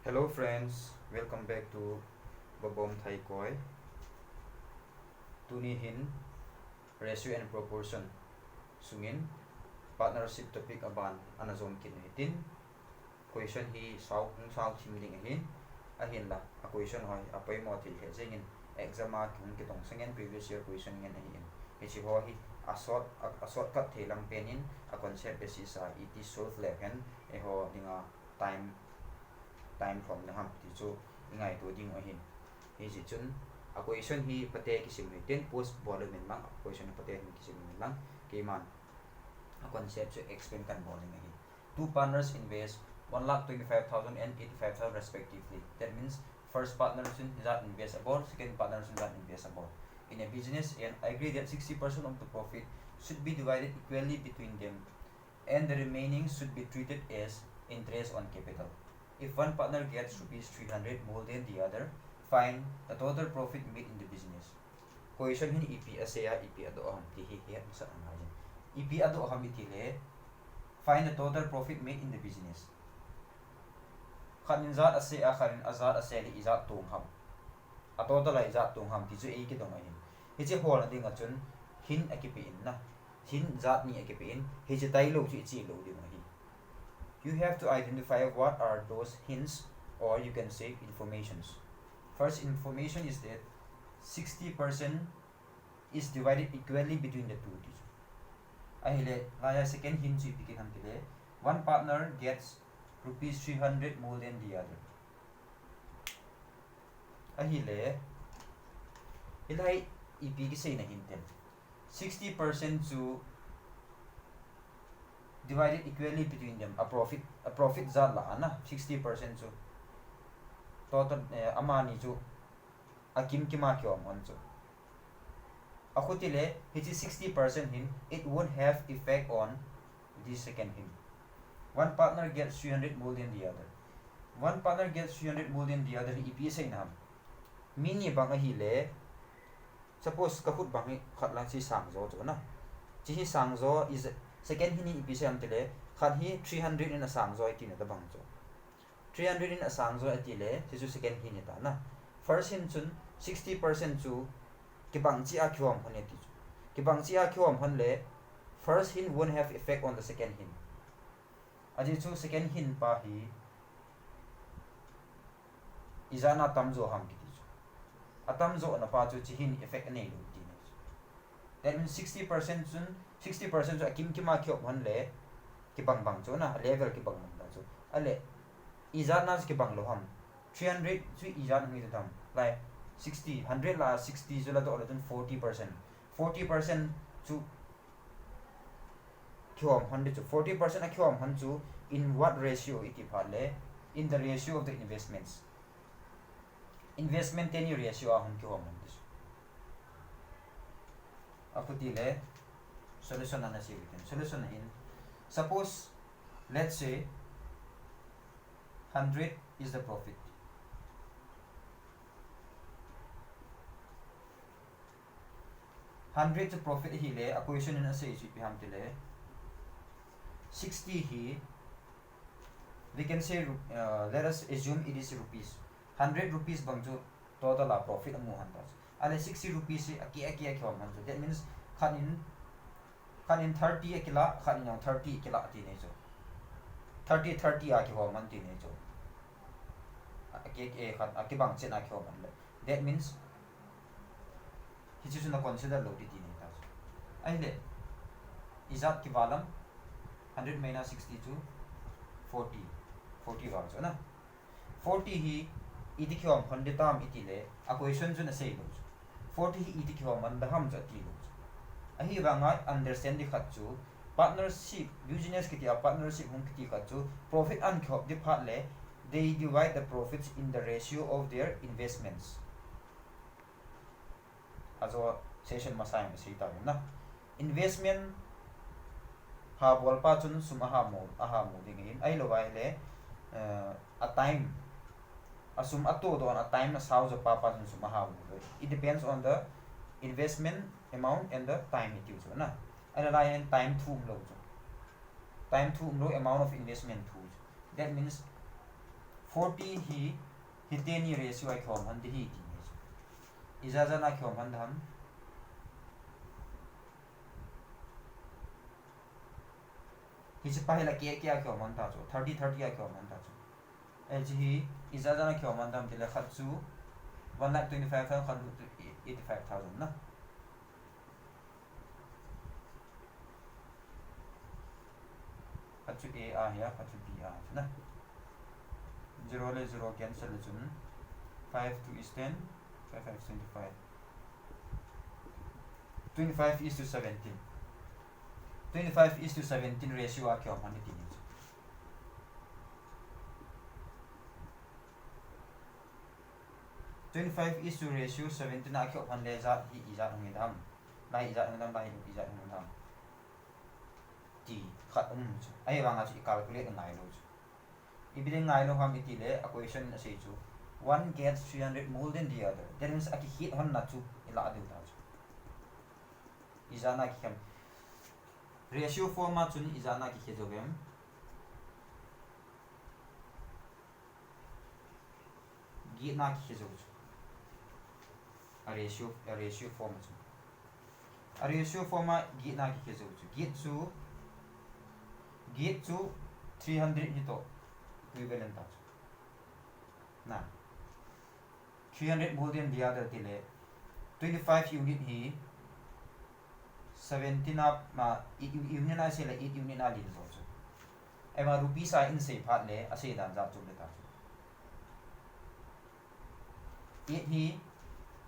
Hello friends, welcome back to Babom Thai Koi. Tuni hin ratio and proportion sungin partnership topic aban anazon kin hitin question hi sau chimling hin ahin la a question hoi apai mo thi he jengin exam a kum ki tong sengen previous year question ngen hin hi chi ho hi a short cut thelang penin a concept basis a it is solve le hen e ho dinga time from the ham ti chu ngai to ding a hin hi chi chun a question hi pate ki sim ten post ball men mang question pate hi ki sim lang ke man a concept to explain kan ball ngai two partners invest 1,25,000 and 85,000 respectively. That means first partner is not investable, second partner is not investable. In a business, and I agree that 60% of the profit should be divided equally between them, and the remaining should be treated as interest on capital. If one partner gets rupees 300 more than the other, find the total profit made in the business. Question hin EP asaya EP ado aham ti hi hi sa amajin. EP ado aham itile find the total profit made in the business. Khanin zat ase a khanin azat ase li izat tung ham. A total la izat tung ham ti chu e ki dong ahin. Hi che hol ding a chun hin akipi in na. Hin zat ni akipi in hi che tai lo chi lo ding hi. You have to identify what are those hints, or you can say informations. First information is that 60% is divided equally between the two. Ahile laya second hint chi pikin ham tile one partner gets rupees 300 more than the other. Ahile ilai ipi ki say na hinten 60% to divided equally between them a profit zat la na 60% to total amani to akim kima kyo mon to akutile hichi 60% hin it would have effect on the second him. One partner gets 300 more than the other. One partner gets 300 more than the other. EPS na mini bang ahile suppose kahut bang khat lang si sangzo to na chi sangzo is second hini EPS am tele khat hi 300 in a sangzo iti na bang zo 300 in a sangzo atile si second hini ta na first hin chun 60% chu ki bang chi a khwam hone ti ki bang chi a khwam han le first hin won't have effect on the second hin. Aji chu second hin pa hi izana tamzo ham ki chu atamzo na pa chu chi hin effect nei lu ti ne. That means 60% chun 60% chu akim kima khyo han le ki bang chu na level ki bang da chu ale izana ki bang lo ham 300 chu izana ngi tam like 60 100 la 60 chu la to 40% chu kyom 100 to 40% a kyom han chu in what ratio iti phale in the ratio of the investment ten ratio a han kyom han this aputi le solution ana si written solution in suppose let's say 100 is the profit, 100 to profit hi le a question in a say si pi ham tile 60 hi we can say let us assume it is rupees 100 rupees bang chu total la profit amu han ta ale 60 rupees si aki khom han so that means khanin 30 akila khanin 30 akila ti ne so 30 a khom man ti ne so khat aki bang chen a khom man le that means hi chu na consider lo ti ne ta ai le izat ki valam 100 minus 62 40 vào chỗ na 40 hi iti khom phande tam iti le a question chu na sei lo 40 hi iti khom man da ham cha ti lo a hi wanga understand di khat chu partnership business ki a partnership hum ki khat chu profit an khop di phat le they divide the profits in the ratio of their investments azo session masai ma sei ta na investment ha bol pa chun sum aha mo ding in ai lo vai le a time asum ato do a time na sao zo pa chun sum aha mo it depends on the investment amount and the time it use na ana lai and time thum lo amount of investment thu that means 40 hi hiteni ratio ai khom han hi ti izaza na khom han dham hi se pahela ke khom han ta cho 30 30 ai khom han ta cho hi izaza na khom han dham tile khatsu 1,25,185,000 na khatsu a ya khatsu b na 0 le 0 cancel chun 5 2 is 10 5 5 25 25 is to 17 25 is to 17 ratio a khom han ti 25 is to ratio 17 a khom han le za hi iza ngi dam lai iza ngi dam lai iza ngi dam ti khat ai wanga chi calculate ngai lo ibideng ngai lo ham itile equation ase chu one gets 300 more than the other that means aki hit hon na chu ila adu ta chu izana ki kam ratio form ma chun izana ki khejogem gi na ki khejog chu a ratio form chu a ratio form ma gi na ki khejog chu gi chu 300 hi to equivalent ta na 300 more than the other tile 25 unit hi 17 up ma unit na se la 8 unit na lin so chu ema rupees a in se phat le ase dan ja chu le ta chu 8 hi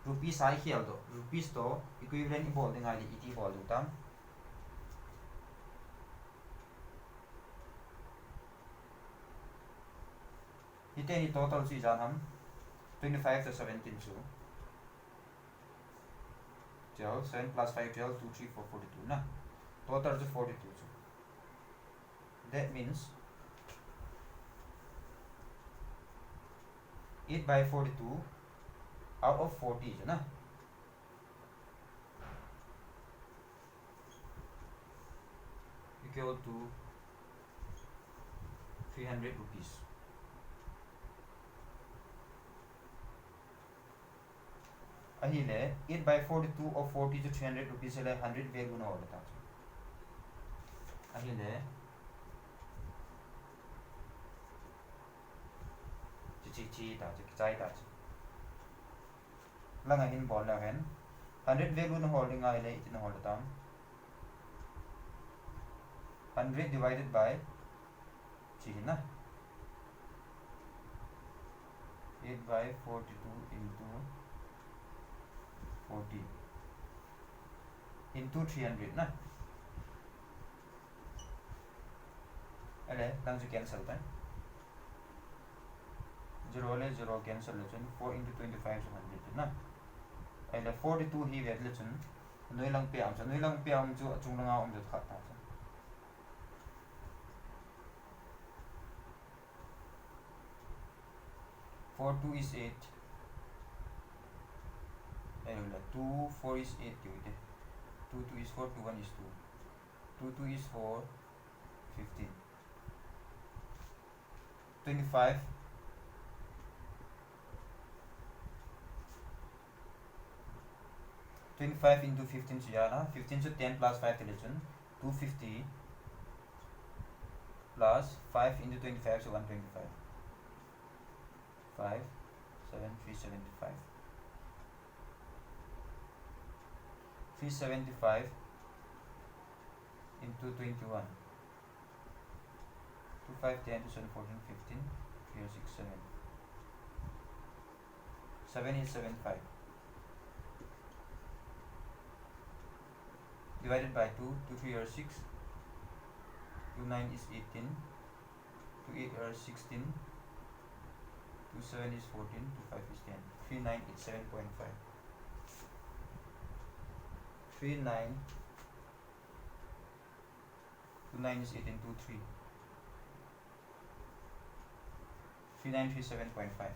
rupees a hial do rupees to equivalent bol de ngai li iti bol du tam ite ni total chi jan ham 25 to 17 chu 12 7 plus 5 12 2 3 4 42 na total is 42 chu that means 8 by 42 out of 40 chu na equal to 300 rupees अहिले 8 by 42 of 40 to 300 rupees ले 100 value ना होता है अहिले ची चाय ता लंगा हिन बॉल ना है 100 value ना होल्डिंग आइले इतना होल्डता 100 divided by ची ना 8 by 42 into 40 into 300 na ele lang ju cancel ta 0 le 0 cancel le chun 4 into 25 so 100 na ele 42 hi vet le chun noi lang pe am chu chung langa om ju khat ta 4 2 is 8 and 2 4 is 8 2 2 is 4 2 1 is 2 2 2 is 4 15 25 25 into 15 so yeah na 15 so 10 plus 5 television 250 plus 5 into 25 so 125 5 7 375 375 into 21 2 5 10 to 7 14 15 3 6 7 7 is 75 divided by 2 2 3 are 6 2 9 is 18 2 8 are 16 2 7 is 14 2 5 is 10 3 9 is 7.5 3 9 2 9 is 18 2 3 3 9 3 7.5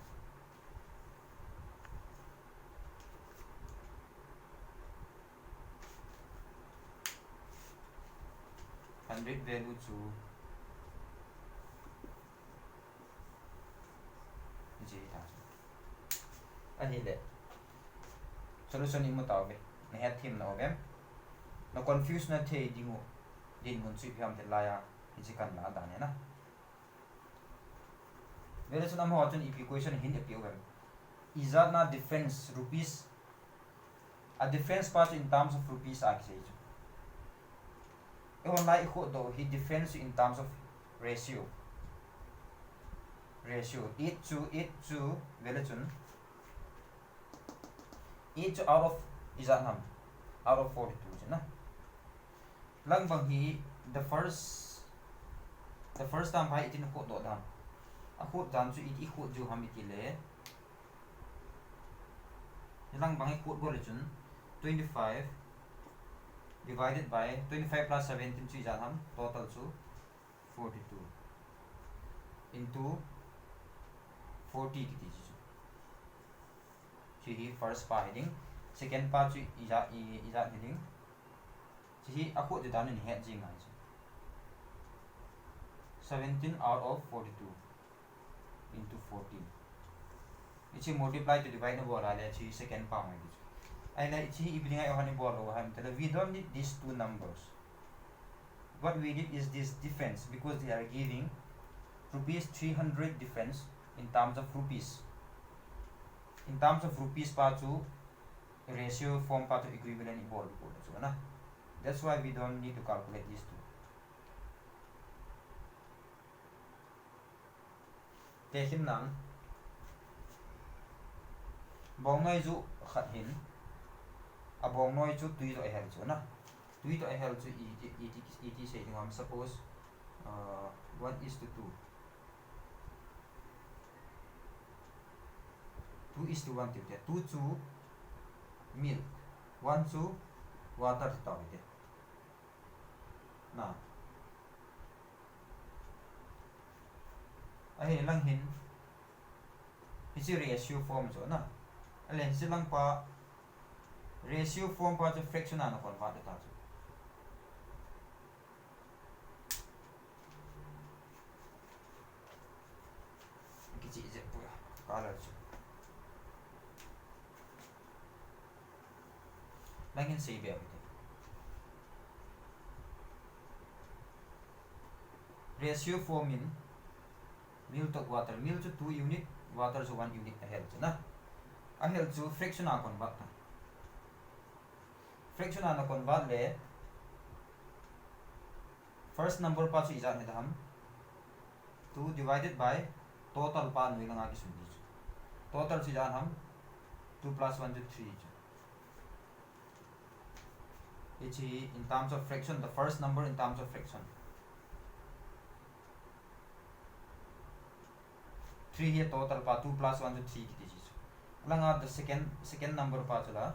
100 value to chi ta a hi le solution ni mo taw be ne het thim no bem no confuse na the dingo din mun chi phiam te la ya hi chi kan la da ne na vele chuna mo chun if equation hin e pio bem is na difference rupees a difference part in terms of rupees a ki e on lai ho do he difference in terms of ratio it to vele chun each out of is that nam out of 42 na lang bang hi the first time hai itin ho do dam a ho dan chu it ho ju ham ti le lang bang hi ho go le chun 25 divided by 25 plus 17 chu ja ham total chu 42 into 40 ki ti chu hi first part heading second part chu is heading chi hi a ho de dan ni he ji ngai 17 out of 42 into 14 ichi multiply to divide no bola le chi second part mai ai la ichi ibling ai ohani bolo ham tele we don't need these two numbers. What we need is this difference because they are giving rupees 300 difference in terms of rupees. In terms of rupees pa chu ratio form pa to equivalent involved so na. That's why we don't need to calculate these two. Tehim nang bong noi chu khat hin a bong noi chu tui to hel chu na tui to hel chu et say ngam suppose 1:2 2:1 ti 2 chu milk 1 chu water ta te na ai lang hin hi ratio form chu na alen silang pa ratio form pa chu fraction na convert ta chu ki je pu ya kala chu lang hin say be ratio form in milk to water milk to 2 unit water to 1 unit ahead na ahead to fraction na convert fraction na convert le first number pa chu izan ne ham 2 divided by total pa noi langa ki sundi total chu izan ham 2 plus 1 to 3 it's in terms of fraction the first number in terms of fraction 3 here total pa 2 plus 1 to 3 ki this langa the second number pa chula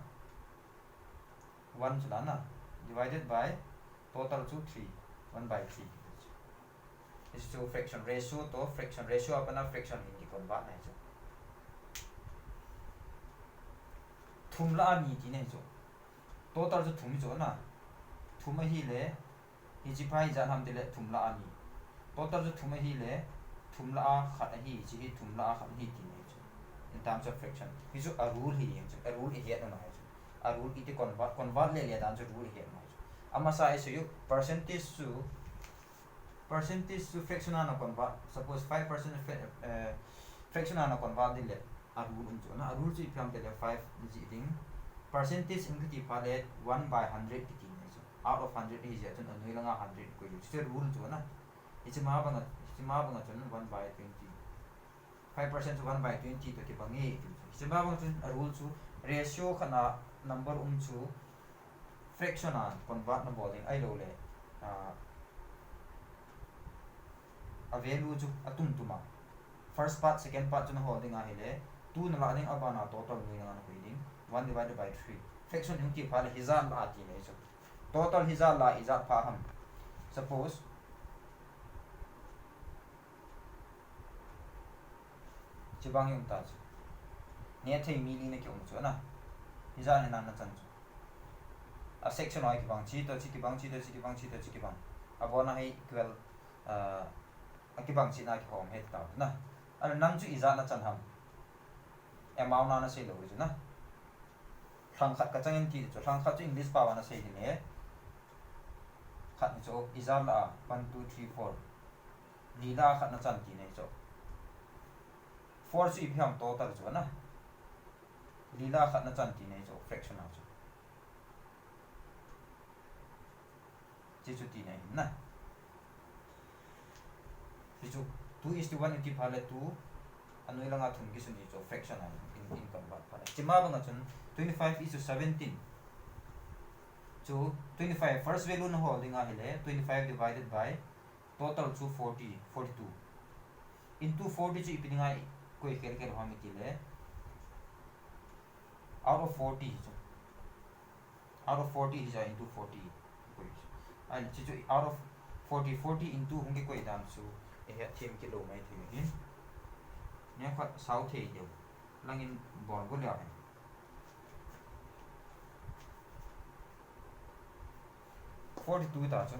1 chula na divided by total to 3 1 by 3 is to fraction ratio apana fraction in ki convert nai chu thumla ni ti ne chu total chu thum chu na thum hi le hi ji pai jan ham de le thumla ani total chu thum hi le thumla khat hi chi hi thumla khat hi ti ne chu in terms of fraction hi chu a rule hi chu a rule hi no na chu a rule it convert le dan chu rule hi no chu ama sa is you percentage to fraction na convert suppose 5% fraction na convert dile a rule chu na a rule chi pham de 5 ji ding percentage in ki pa le 1 by 100 ti ne chu out of 100 is ya chu noi langa 100 ko yu chu rule chu na it's ma bang chun 1 by 20 5% to 1 by 20 to ti bangi it's ma bang chun a rule chu ratio khana number chu fraction an convert na bowling ai lo le a value chu atum tuma first part second part chu na holding a hele 2 na la ning abana total ni na ko ding 1 divided by 3 fraction in ki pha le hizan la ti ne chu total hizan la iza pha ham suppose chibang yung ta chu ne thei mili ne kyong chu na hizan na na chan chu a section oi ki bang chi to chi ki bang chi to chi ki bang chi to chi ki bang abona hai equal a ki bang chi na ki hom het ta na al nang chu iza na chan ham amount na sei lo chu na thang khat ka changin ti chu thang khat chu English pa na sei ni le khat ni chu izal la 1 2 3 4 lila khat na chan ti nei chu 4 chu iphiam total chu na lila khat na chan ti nei chu fraction na chu chi chu ti nei na chi chu 2:1 ti phale 2 anoi langa thun ki suni chu fraction na in convert phale chima bang chun 25:17 chu 25 first value na holding a hele 25 divided by total chu 42 into 40 chu ipinga koi kel hami ti le out of 40 is into 40 and chichu out of 40 into hongi koi dam chu e ha thim ki lo mai thim hin ne khat sau thei deu langin bon go lya 42 ta chu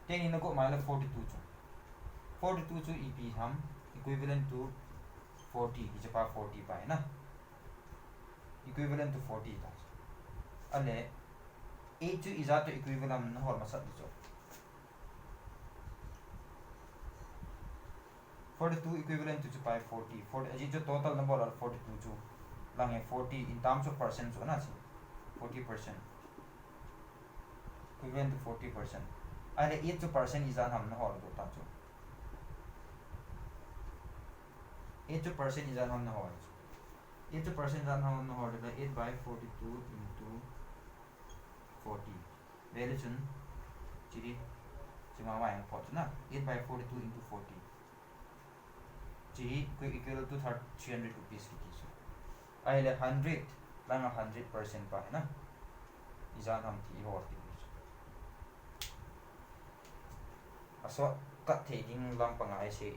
10 in ko mai la 42 chu ep ham equivalent to 40 is pa 40 pa na equivalent to 40 ta ale a chu is at equivalent na hor masat chu 42 equivalent to pi 40 aji jo total number of 42 chu lang 40 in terms of percent chu na chi 40% equivalent to 40% ale 8% is an ham na hor do ta chu 8% is an ham na hor 8% is an ham na hor da 8 by 42 into 40 value chun chiri chima ma yang pot na 8 by 42 into 40 chi equal to 300 rupees ki chi ai le 100 lang 100% pa na izan ham ti hor ti aso kat the ding lam pangai se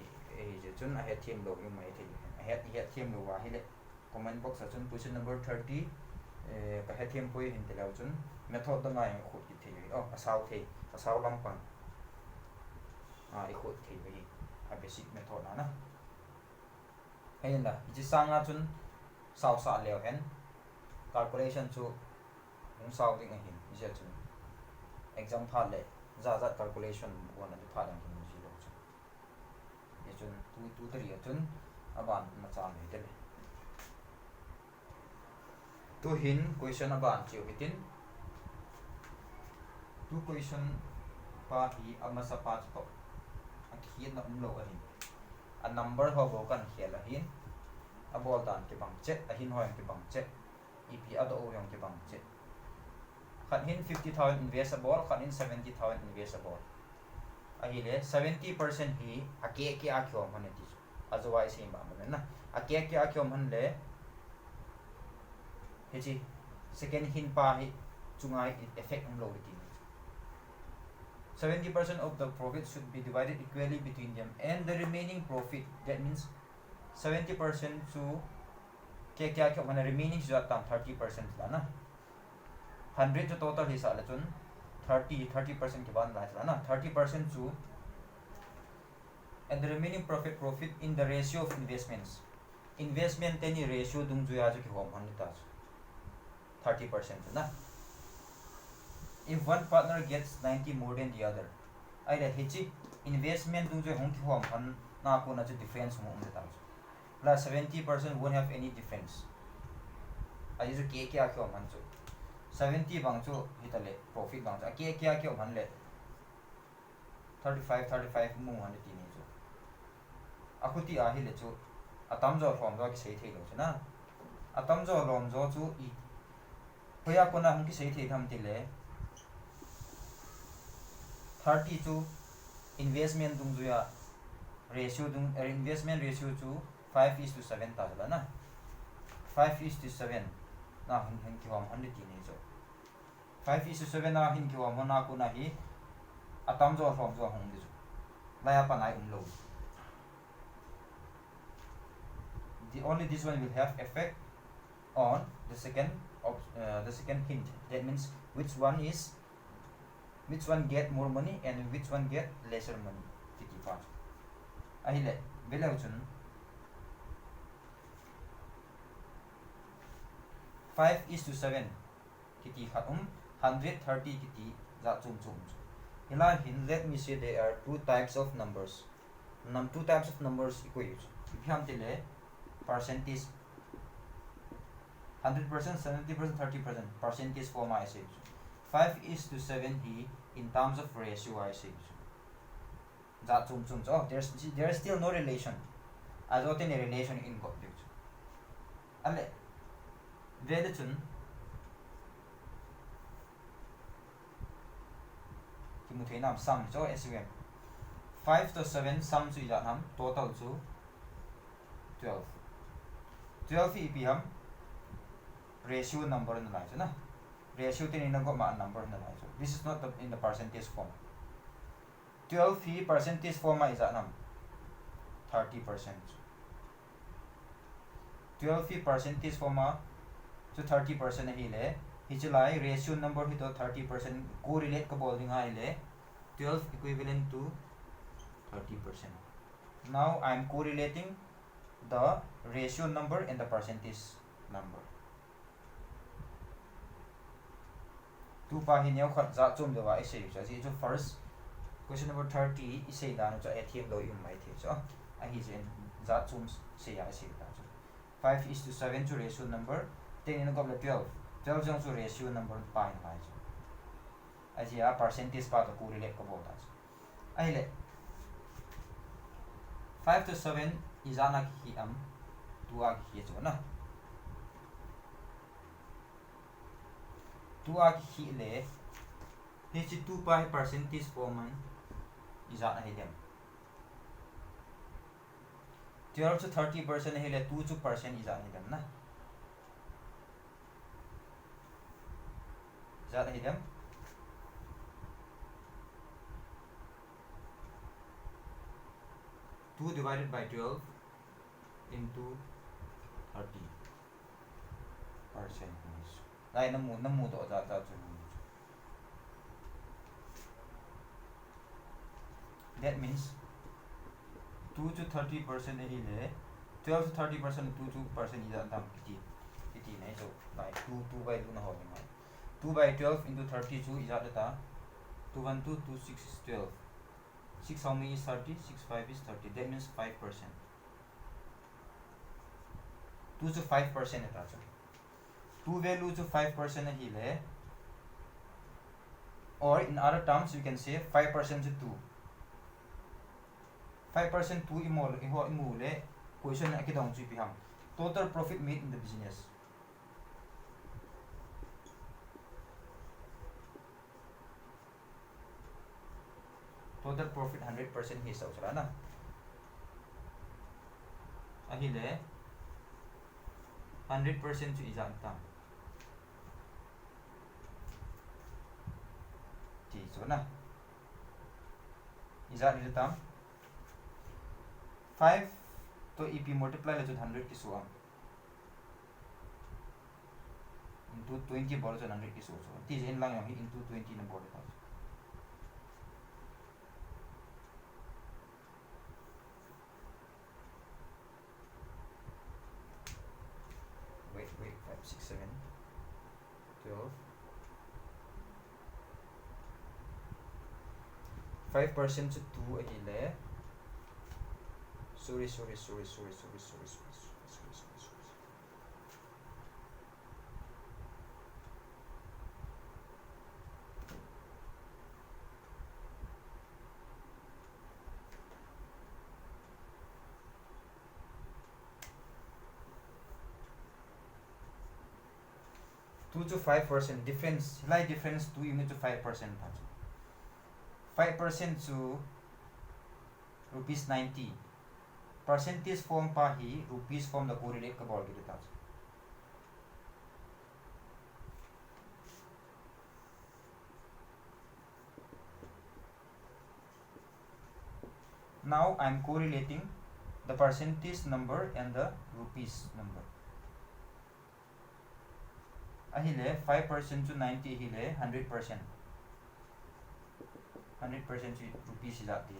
e je chun a he thim lo yu mai the a he thim lo wa hi le comment box a chun question number 30 ka he thim poi hin te lo chun method da ngai khut ki the asau lam pang e khut the wi a basic method na hay là chỉ sang nga chun sao sa leo hen calculation chu hung sao ding hin je chun exam pha le za calculation one na pha dang hin ji lo chun ye chun tu tari chun aban ma cha me te tu hin question aban chiu hitin tu question pa hi ama sa pa to a khian na lo a hin a number ho bo kan khela hin a bol dan ke bang che a hin hoyang ke bang che ep a do yong ke bang che khan hin 50,000 investable khan hin 70,000 investable a hi le 70% hi a ke a khom han ti azwai se ma man na a ke a khom han le he chi second hin pa hi chungai effect ang lo ti 70% of the profit should be divided equally between them and the remaining profit, that means 70% to kya mana remaining is 30% la na 100 to total is ala chun 30% ke ban la na 30% to and the remaining profit in the ratio of investment teni ratio dung ju ya ju ki hom han ta 30% na if one partner gets 90 more than the other aida hechi investment dung je hong ki hom han na ko na ju difference mo um ta plus 70% won't have any difference ai ju ke kya kyo man chu 70 bang chu hitale profit bang cha ke kya kyo man le 35 mu han ti ni chu akuti a hi le chu atam jo rom jo ki sei thei lo chana atam jo rom jo chu I hoya ko na hong ki sei thei tham ti le 32 investment dung ju ya ratio dung investment ratio chu 5:7 ta la na 5:7 na hin ki hom han ti ni jo 5:7 na hin ki hom na ko na hi atam jo rom jo hong di la ya pa nai lo only this one will have effect on the second hint, that means which one get more money and which one get lesser money. Tiki part. Ahile belau chun 5:7 kiti khat 130 kiti za chum chum hila hin. Let me say there are two types of numbers. Two types of numbers equate. If हम tele percentage 100%, 70%, 30% percentage form I say 5:7 he in terms of ratio I say za chum chum. Oh, there is still no relation. As what in a relation in got this. Ale value chun ki nam sum so SVM 5 to 7 sum chu ja nam total chu 12. 12 EP हम ratio number na lai na ratio tin in go ma number na lai. This is not in the percentage form. 12 he percentage form ma is nam 30%. 12 he percentage form ma जो 30% ही ले हिचलाई ratio number ही तो 30% correlate का बोल दिंगा ले 12 equivalent to 30%. Now I am correlating the ratio number and the percentage number. 2 pa hi neu khat za chum dewa ise yu cha ji jo first question number 30 ise da no cha ATM lo yum mai the cha a hi jen za chum se ya ise da cha 5:7 to ratio number 10 in go 12 jong to ratio number pa in lai cha a ji a percentage pa to correlate ko bo da cha ai le 5 to 7 is ana ki am 2 a ki cha na 2 a ki le he chi 2 pa percentage form man is ana he dem 12 to 30% he le 2 to percent is ana he dem na is ana he dem 2 divided by 12 into 30%. Lai namu to za chu. That means 2 to 30% hi le 12 to 30% 2 to percent is dam kiti ne so by 2 by 2 na ho mai 2 by 12 into 32 is ta 2 1 2 2 6 is 12. 6 how many is 30? 6 5 is 30. That means 5%. 2 to 5% eta cha 2 value to 5% hi le or in other terms you can say 5% to 2. 5% 2 imu le question aki dong chu pi ham total profit made in the business. Total profit 100% hi sau chara na ahi le 100% chu izan tam ti so na izan ni tam 5 to EP multiply le chu 100 ki so am into 20 bol chu 100 ki so ti in lang hi into 20 na bol ta wait 5 6 7 12 5% to 2 ahi le sorry 2 to 5% difference slight difference 2 unit to 5% 5% to rupees 90 percentage form pa hi rupees form the correlate ka bol gita now I am correlating the percentage number and the rupees number ahile 5% to 90 ahile 100% 100% rupees is at the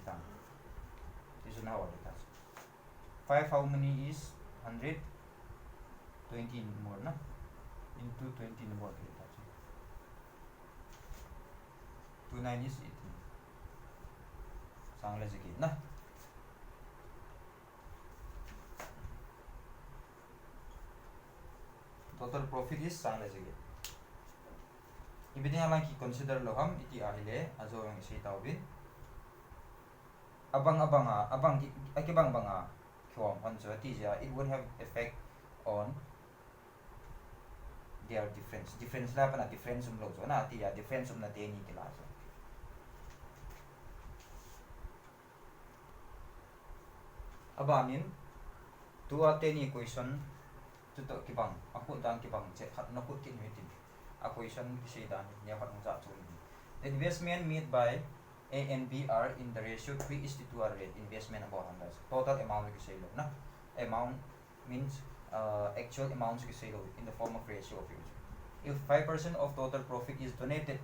this is now what it has 5 how many is 100 20 more na into 20 number ke ta 29 is 18 sang le jiki na total profit is sang le jiki ibini ala ki consider lo ham iti ahile azo yang isi tawin abang ki akibang banga khom on so ti ja it would have effect on their difference la pana difference lo so na ti ya difference na te ni kila so abanin tu ate ni equation tu to kibang aku dan kibang che khat na put kin metin equation si dan ne khat ngza chu investment made by A and B are in the ratio 3:2 rate investment about hundreds total amount ki say lo na amount means actual amounts ki say lo in the form of ratio of future if 5% of total profit is donated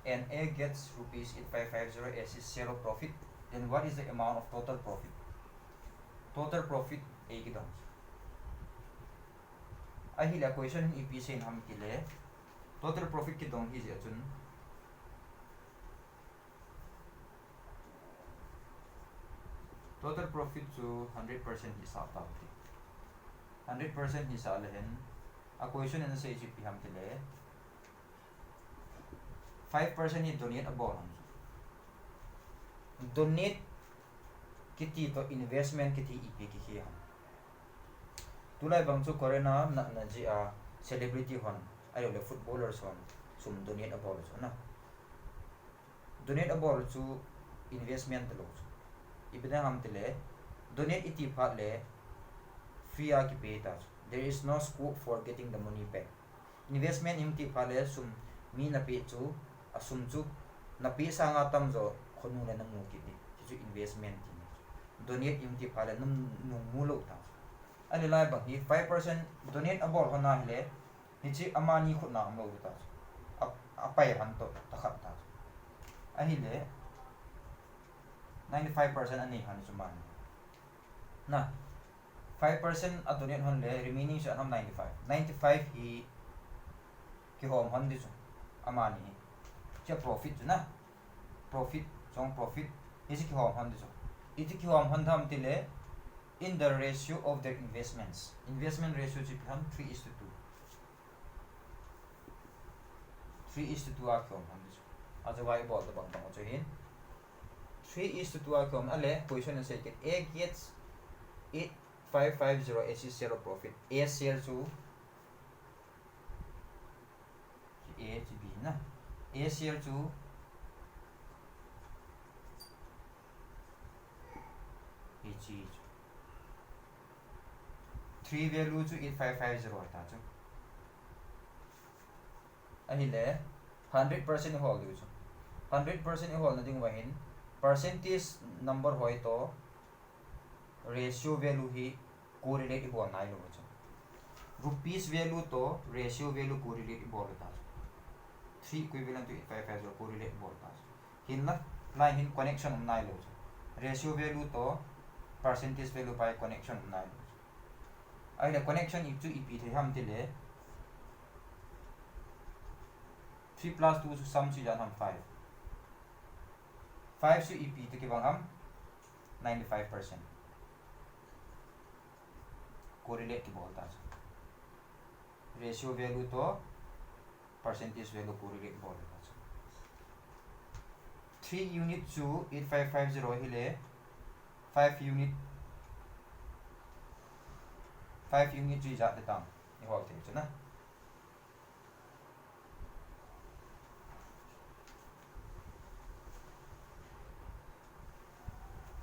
and A gets rupees 8550 as is zero profit then what is the amount of total profit A ki dong ahi la question if we say ham ki le total profit ki dong hi je chun total profit to 100% hisab ta 100% hisab lehen a question and say gp ham ki le 5% is donate about donate kiti to investment kiti ip ki hi ham tulai bang chu corona na ji a celebrity hon ayo le footballers hon sum donate about so na donate about chu investment lo ibida ham tele donate iti phat le free a ki pay ta there is no scope for getting the money back investment imti phat le sum mi na pe chu asum chu na pi sa nga tam zo khonu le na mu ki ni chu investment ti donate imti phat le num mu lo ta ani lai bang hi 5% donate about hona hele ni chi amani khut na am lo ta apai han to ta khat ta ahi le 95% ani han chuman na 5% a donate hon le remaining sa ham 95 hi ki hom hon di chu amani cha profit chu na profit chong profit is ki hom hon di chu it ki hom hon tham ti le in the ratio of their investment ratio ji ham 3:2 a khom ham di chu aja wai bol da bang bang chu hin 3:2 a khom ale position say ke A gets 8550 as is zero profit A share to A to B na A share to H 3 value to 8550 ta chu ani le 100% hold du chu 100% hold na ding wa hin percentage number hoi to ratio value hi correlate ho nai lo chu rupees value to ratio value correlate bo ta 3 equivalent to 8550 correlate bo ta hin na line hin connection nai lo chu ratio value to percentage value by connection nai lo ai la connection if to ep the ham tile 3 plus 2 to sum chi jan ham 5 to ep to ki bang ham 95% correlate ki bolta ratio value to percentage value correlate bolta 3 unit to 8550 hile 5 unit ji ja de tang ni hol the chuna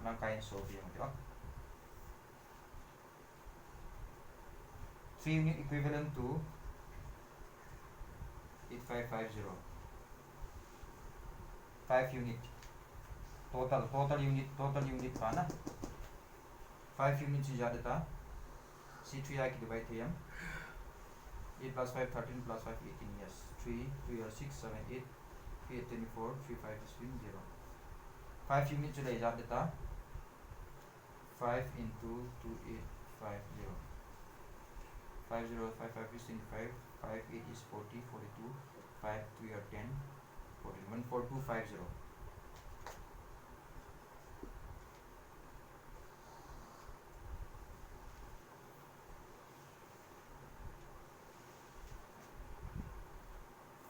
mang kain so bi mo 3 unit equivalent to 8550 5 unit total unit pa na 5 unit ji ja de ta C3 I ki divide here 8 plus 5 13 plus 5 18 yes 3 3 or 6 7 8 3 24 3 5 is 0 5 unit ju le ja de ta 5 into 2850 5 5 0 5 5 is 25, 5 8 is 40, 42, 5 3 are 10, 14, 14250.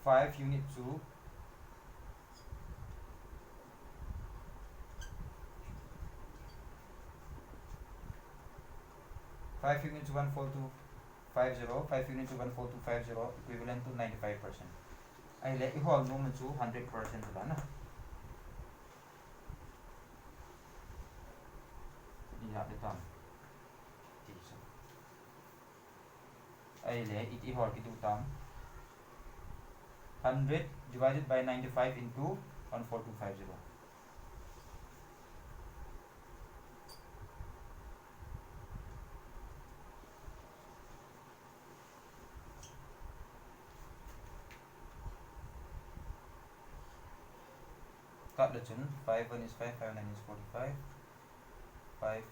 Five unit two, five units 14250, 5 units 14250 equivalent to 95%. I let you hold moment to 100% na. Yeah, the time. I let it hold it to time. 100 divided by 95 into 14250. Cut the tune. 5 1 is 5, 5 9 is 45, 5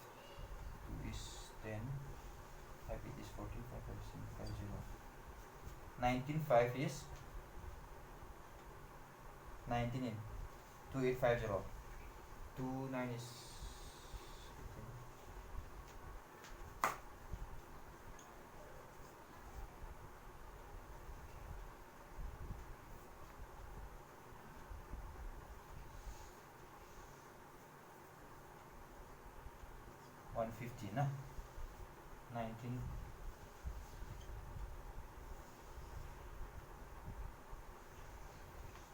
2 is 10, 5 8 is 40, 5 5 is 50. 19 5 is 19 in 2850. 2 9 is 150 na. 19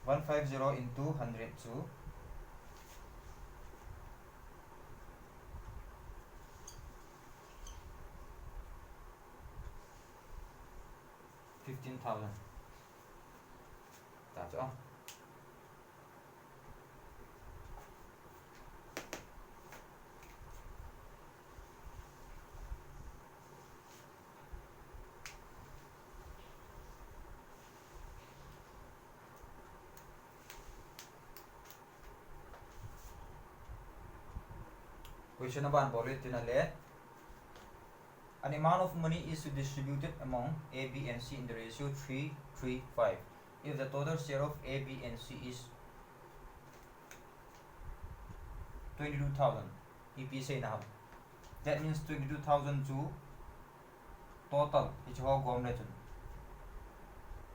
150 into 102, 15,000. That's all. Question number 1. An amount of money is distributed among A, B, and C in the ratio 3, 3, 5. If the total share of A, B, and C is 22,000, EP say now. That means 22,000 to total. It's how gom na chun.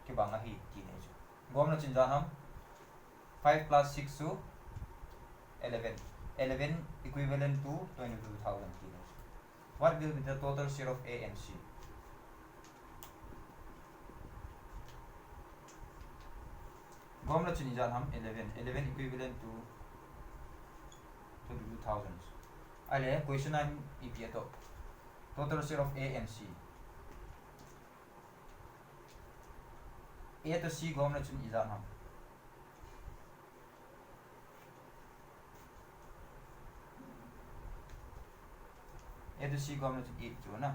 Kibanga hi teenage. Gom na chun janam. 5 plus 6 to 11. 11 equivalent to 22,000 teenage. What will be the total share of A and C? Gom na chun janam 11. 11 equivalent to 22,000. Ale question I'm EP to. Total share of A and C. A to C gom na chun janam. A to C gom na chun 8 jo na.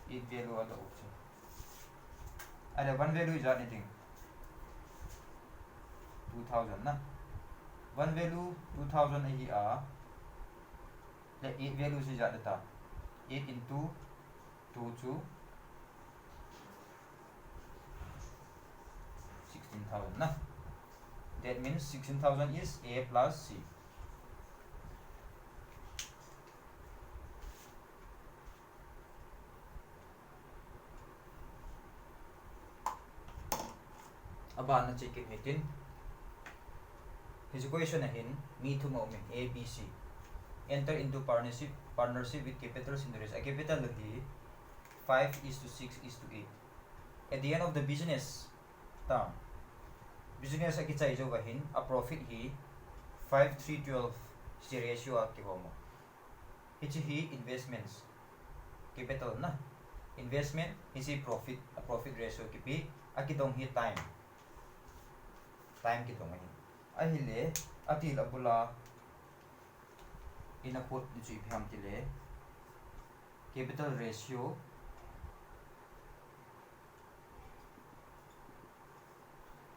8 value ada option. Ada one value is anything. 2000 na. One value 2000 hi a. The 8 values is ada 8 into 2 to 16,000 na. That means 16,000 is A plus C. Aba na check it natin. His equation na hin, me to mo A, B, C. Enter into partnership with capitals in the rest. A capital lagi 5 is to 6 is to 8. At the end of the business term, business akit sa ijo gahin, a profit hi 5 3 12 si ratio at kibomo. Hichi hi investments. Capital na. Investment hisi profit, a profit ratio kipi akitong hi time. Time kitong gahin. Ahile atil abula inaput dito ipiham tile capital ratio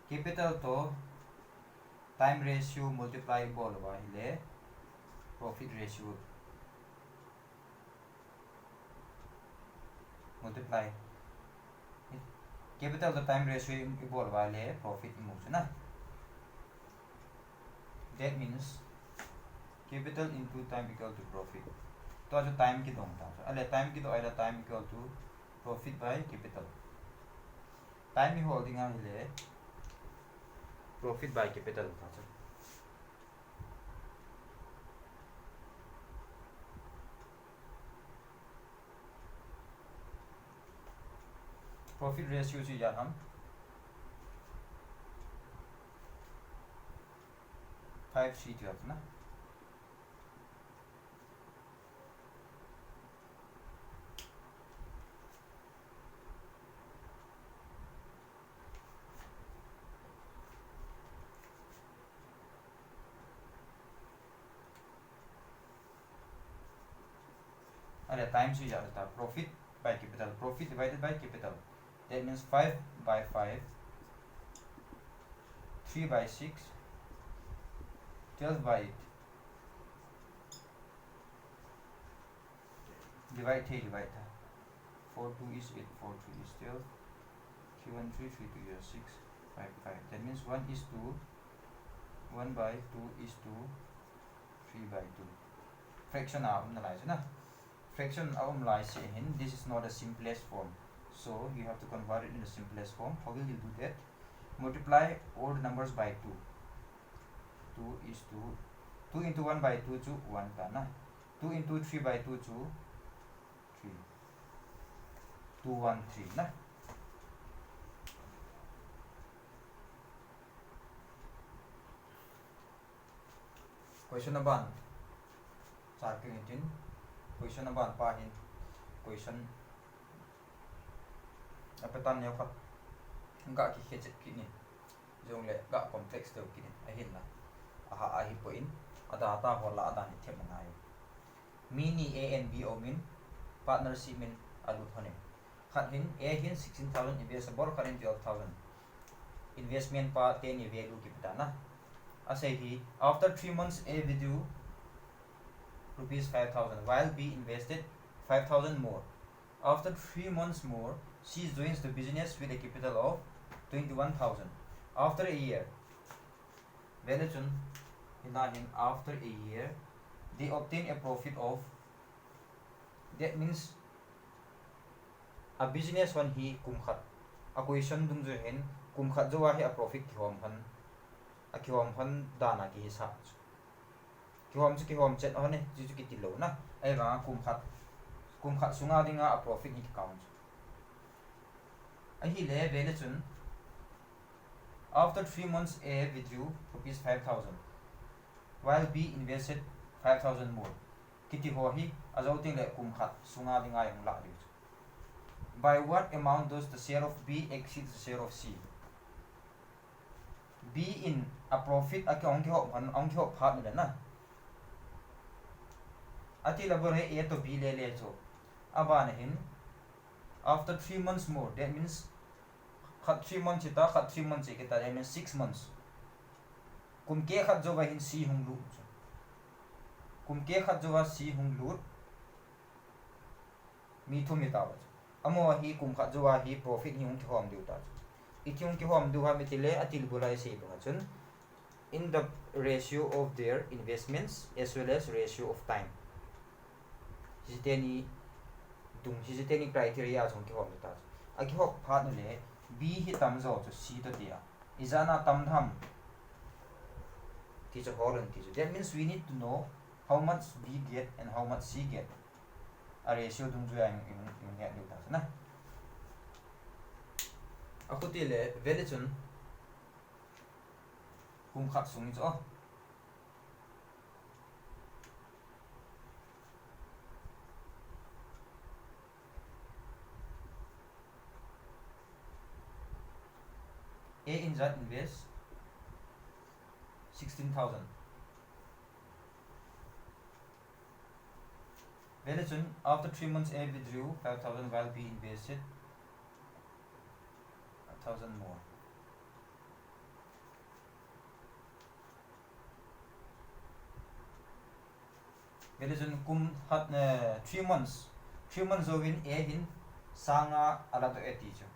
capital to time ratio multiply bol ba hile profit ratio multiply capital to time ratio equal vale profit emotion na. That means capital into time equal to profit. तो आज time की दो था अले time की तो आइला time equal to profit by capital. Time he holding आ मिले profit by capital था सर. Profit ratio से यार हम 5:3 ना. अरे time से यार था profit by capital, profit divided by capital. That means 5 by 5, 3 by 6, 12 by 8. Divide 4 2 is 8, 4 3 is 12, 3 1 3 3 2 is 6, 5 5. That means 1 is to 1 by 2 is to 3 by 2. Fraction analyze na. Fraction analyze in this is not the simplest form, so you have to convert it in the simplest form. How will you do that? Multiply all the numbers by 2. 2 is to 2 into 1 by 2 to 1 ka na. 2 into 3 by 2 to 3. 2 1 3 na. Question number 1. Calculating. Question number 1 pa hin. Question apa tan yo khat. Ga ki khet ki ni. Jong le ga complex to ki ni. Ahin na. Aha ahi point. Ada ata hola ada ni them ngai. Mini A and B o min partnership min alu thane. Khat hin A hin 16,000 invest bor kharin 12,000. Investment pa 10 value ki pita na. Asay hi after 3 months A withdrew rupees 5,000 while B invested 5,000 more. After 3 months more, she joins the business with a capital of 21,000. After a year, valuation after a year, they obtain a profit of. That means a business one he kumkhat. Acquisition dung jo hen kumkhat jo wa hi a profit ki hom han. A ki hom han dana ki hisab. Ki hom chet on ne ju ki tilo na. Ai ba kumkhat sunga dinga a profit ni count. A hi le valuation after 3 months A withdrew rupees 5,000 while B invested 5,000 more. Kiti ho hi azouting le kumkhat sunga dinga yung la ri. By what amount does the share of B exceed the share of C? B in a profit a ong ki ho phat ni na. Ati labor he A to B le cho. Aba na hin after 3 months more, that means khat 3 months ita khat 3 months kita, that means 6 months. Kum ke khat jo ba hin C hung lu. Kum ke khat jo ba C hung lu mi thu mi ta ba. Amo hi kum khat jo ba hi profit hi hung ki hom du ta. Ityong ki hom du ha mi tile atil bulai se ba chun in the ratio of their investments as well as ratio of time. Jiteni criteria jong ki hom ta. A ki hok phat ne B hi tam zo to C to dia. Izana tam dham. Ti cho horen ti. That means we need to know how much B get and how much C get. A ratio dung jo yang ngat du ta na. Aku ti le valuation kum khat sung cho. A in that invest 16,000. Valuation after 3 months A withdrew 5,000 while B invested 1,000 more. Valuation kum hat 3 months. 3 months of in A in sanga ala to 80 chu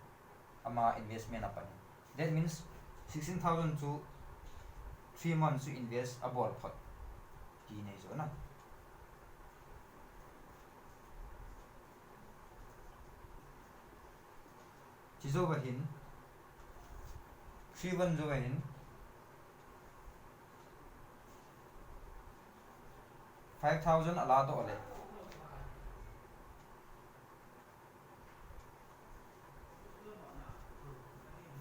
ama investment apa ni that means 16,000 chu 3 months to invest abor phot ti nei zo na chi zo ba hin 3 zo ba hin 5,000 ala to ole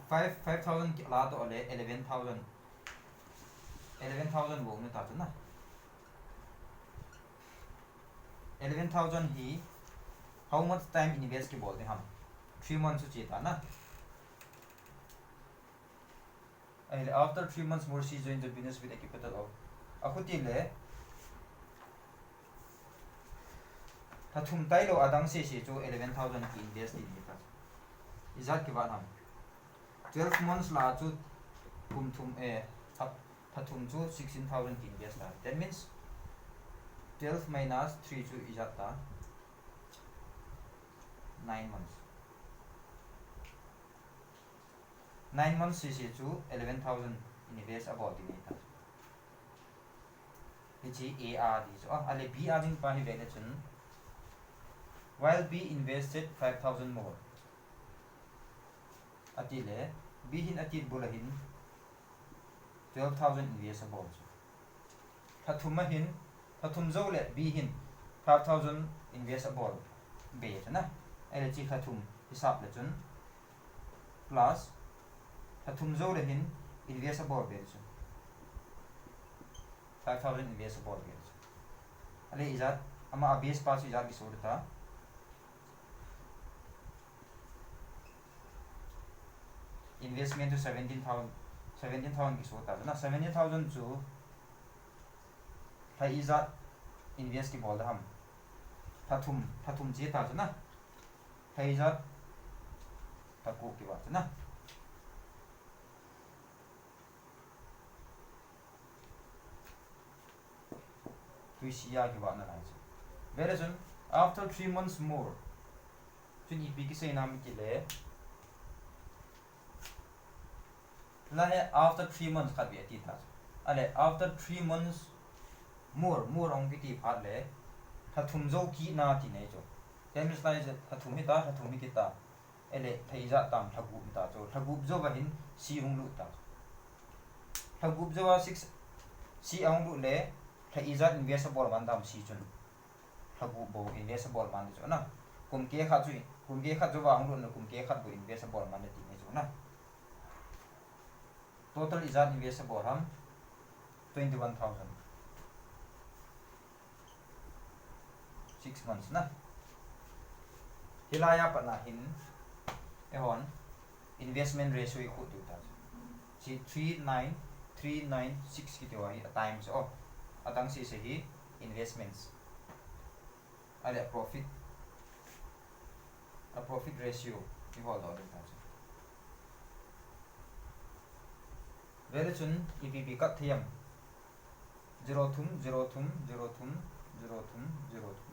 5,000 ala to ole 11,000 wo ne ta chu na 11,000 hi how much time invest ki bolte हम 3 months चे था ना and after 3 months more she joined the business with a capital of akuti le ta thum tai lo adang se jo 11,000 ki invest ni ta izat ke बाद हम 12 months la chu kum thum ta thum chu 16,000 ki invest ta that means 12 minus 3 chu izat ta 9 months 9 months se chu 11,000 invest about ni ta hichi AR di so ale B ading pa hi vele chun while B invested 5,000 more atile B hin atil bulahin 12,000 invest about thathum hin thathum zo le B hin 5,000 invest about be na ele chi thathum hisab le chun plus thathum zo le hin invest about be chun 5,000 invest about be ale izat ama abs pas izat bi sorta investment to 17,000 ki sorta na 17,000 chu thai izat invest ki bol da ham thathum je ta na thai izat taku ki ba na tuisia ki ba na na whereas after 3 months more chun ip ki se nam ki le la hai after 3 months khat bi ati ta ale after 3 months more ong ki ti phat le thathum zo ki na ti nei jo that means like thathum hi ki ta ele thai za tam thagu ta jo thagu zo ba hin si ong lu ta thagu zo 6 si ong lu le thai za investable man dam si chun thagu bo investable man jo na kum ke khat zo ba ong lu na kum ke khat bo investable man ti nei jo na total is that investable ham 21,000 6 months na hilaya pa na hin ehon investment ratio equal to that si 39396 ki tiwa hi times atang si se hi investments ale profit ratio equal to that very soon EPP cut thiam 0 thum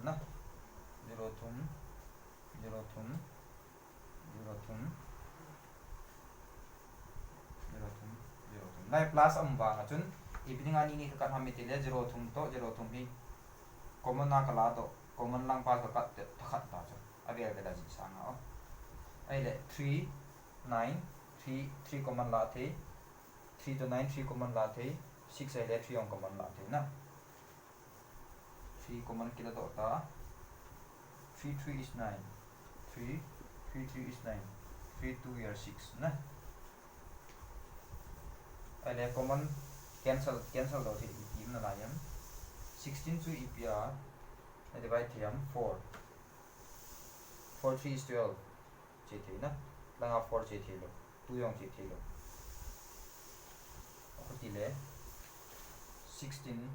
na 0 thum nai plus am wa nga chun evening ani ni ka ham mitile 0 thum to 0 thum hi common na kala to common lang pa ka kat khat ta cha avel de la ji sang a ai le 3 9 3 common la the 3 to 9 3 common la the 6 ai le 3 on common la the na 3 common kila to ta 3 is 9 3 is 9 3 2 are 6 na ai le common cancel do the ip na la yam 16 to epr I divide thiam 4 3 is 12 che the na langa 4 che the lo 2 yong che the lo le 16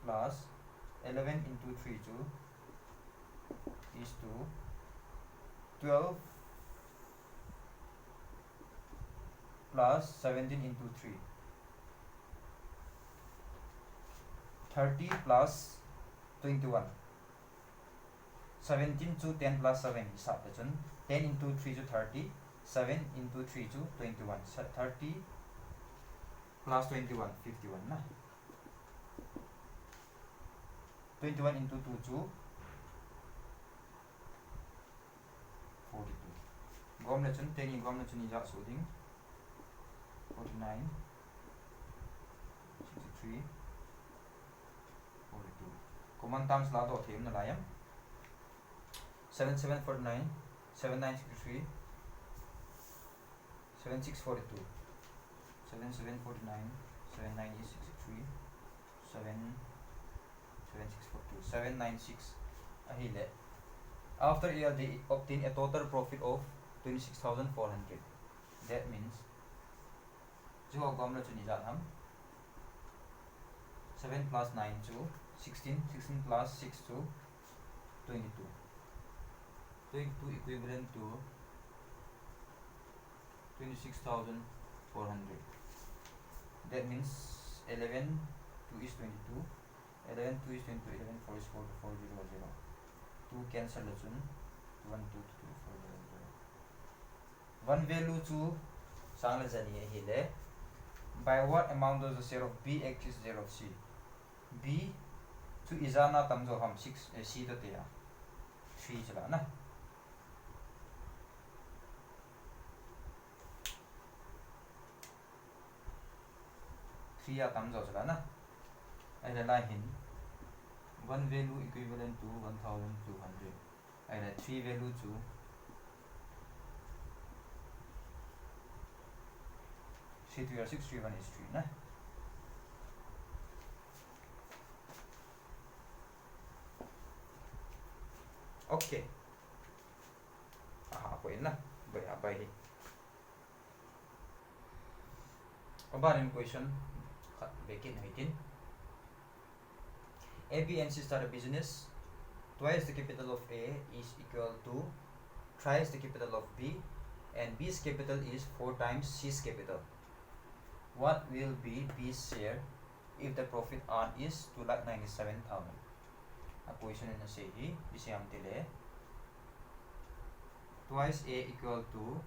plus 11 into 3 is to 12 plus 17 into 3 30 plus 21 17 to 10 plus 7 hisab le chun 10 into 3 to 30, 7 into 3 to 21, 30 plus 21 51 na. 21 into 2 to 42. Gom le chun 10 gom le chun ija suding 49 63 42. Common terms la do them na layam 7 7 49, 7 9 63, 7 6 42, 7 7 49, 7 9 is 63, 7 7 6 42, 7 9 6 ahile. After year they obtain a total profit of 26,400. That means जो गम ल चुनी जात हम 7 plus 9 to 16, 16 plus 6 to 22. 22 equivalent to 26,400. That means 11 2 is 22, 11 2 is 22, 11 4 is 4 4 0 0. 2 cancel the chun 1 2 2 4 0 0. One value to sang jani hele. By what amount does the share of B exist share of C? B to izana tamjo ham 6 C to teya 3 chala na. tamjo chala na. Aila line 1 value equivalent to 1,200. Aila 3 value to 3 3 6 3 1 is 3 na. Okay. Aha, pwede na. Bay. About question, begin again. A, B, and C start a business. Twice the capital of A is equal to thrice the capital of B, and B's capital is 4 times C's capital. What will be B's share if the profit earned is 2,97,000? A question in the say he is tile twice A equal to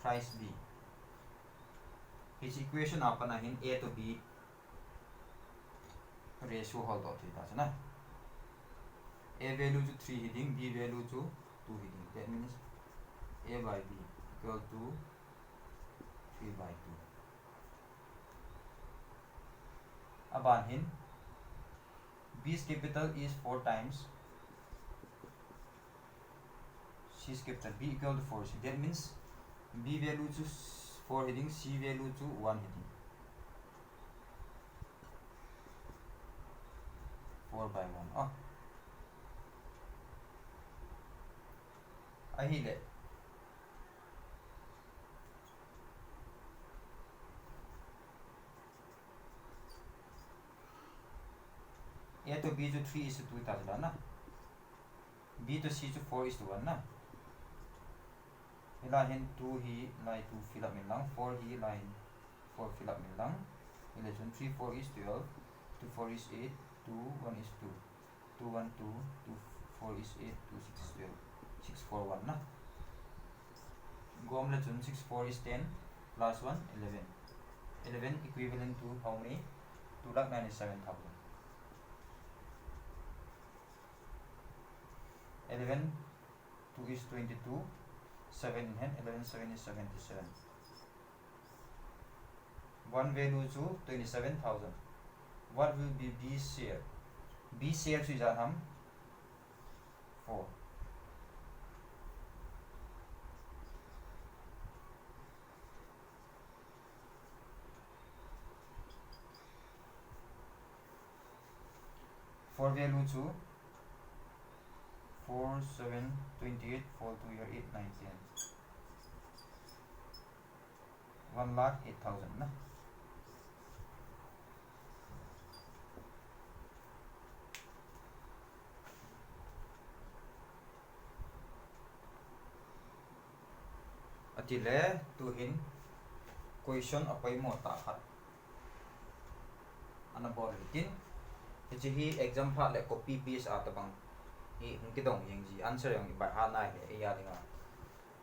thrice B. His equation apana hin A to B ratio hold out it na. A value to 3 heading, B value to 2 heading. That means A by B equal to 3 by 2. Aban hin B's capital is 4 times C's capital. B equal to 4. That means B value to 4 heading, C value to 1 heading. 4 by 1. Oh. Ahile. A to B to 3 is to 2 tajla na. B to C to 4 is to 1 na. Ilahin 2 hi line 2 fill up min lang, 4 hi line 4 fill up min lang. Ilation 3 4 is 12, 2 4 is 8, 2 1 is 2, 2 1 2, 2 4 is 8, 2 6 is 12, 6 4 1 na. Gom le chun 6 4 is 10 plus 1 11. 11 equivalent to how many? 2,97,000. 11 2 is 22, 7 in hand, 11 7 is 77. One value to 27,000. What will be B's share? B's share is हम 4. For value to 4 7 28 4 2 year 8 9 10. 1,08,000 na. Atile tuhin question apai mo ta khat ana bor ritin hi exam pha le copy paste atabang e hung ki dong yeng ji answer yang by ha nai le e ya dinga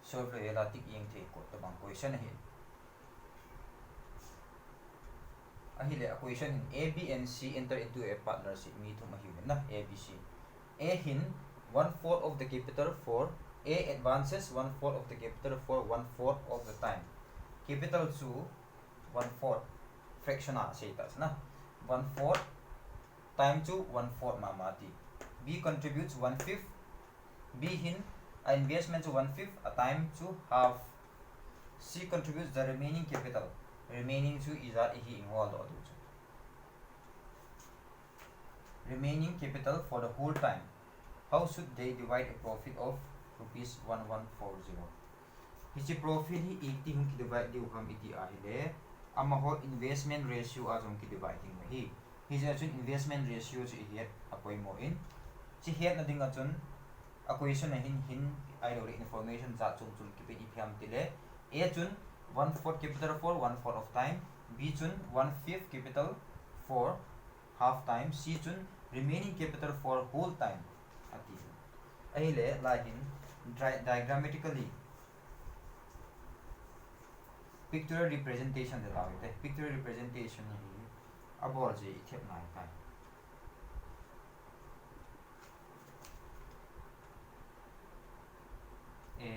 solve le la tik yeng the ko to bang question hi a hi le equation in a b and c enter into a partnership mi thum hi na a b c a hin 1/4 of the capital for a advances 1/4 of the capital for 1/4 of the time capital to 1/4 fraction a say tas na 1/4 time to 1/4 mamati b contributes 1/5 b hin a investment to 1/5 a time to half c contributes the remaining capital remaining to is a hi involved remaining capital for the whole time how should they divide a profit of rupees 1140 hichi profit hi 80 hum ki divide diu ham iti a hile ama ho investment ratio a jong ki dividing hi hi ja chun investment ratio chi hi apoi mo in chi het na ding a chun equation hin hin I know information za chung chung ki pe iphiam tile a chun 1/4 capital for 1/4 of time b chun 1/5 capital for half time c chun remaining capital for whole time ati ahile lahin diagrammatically pictorial representation de lawite pictorial representation hi abor je ithep nai kai a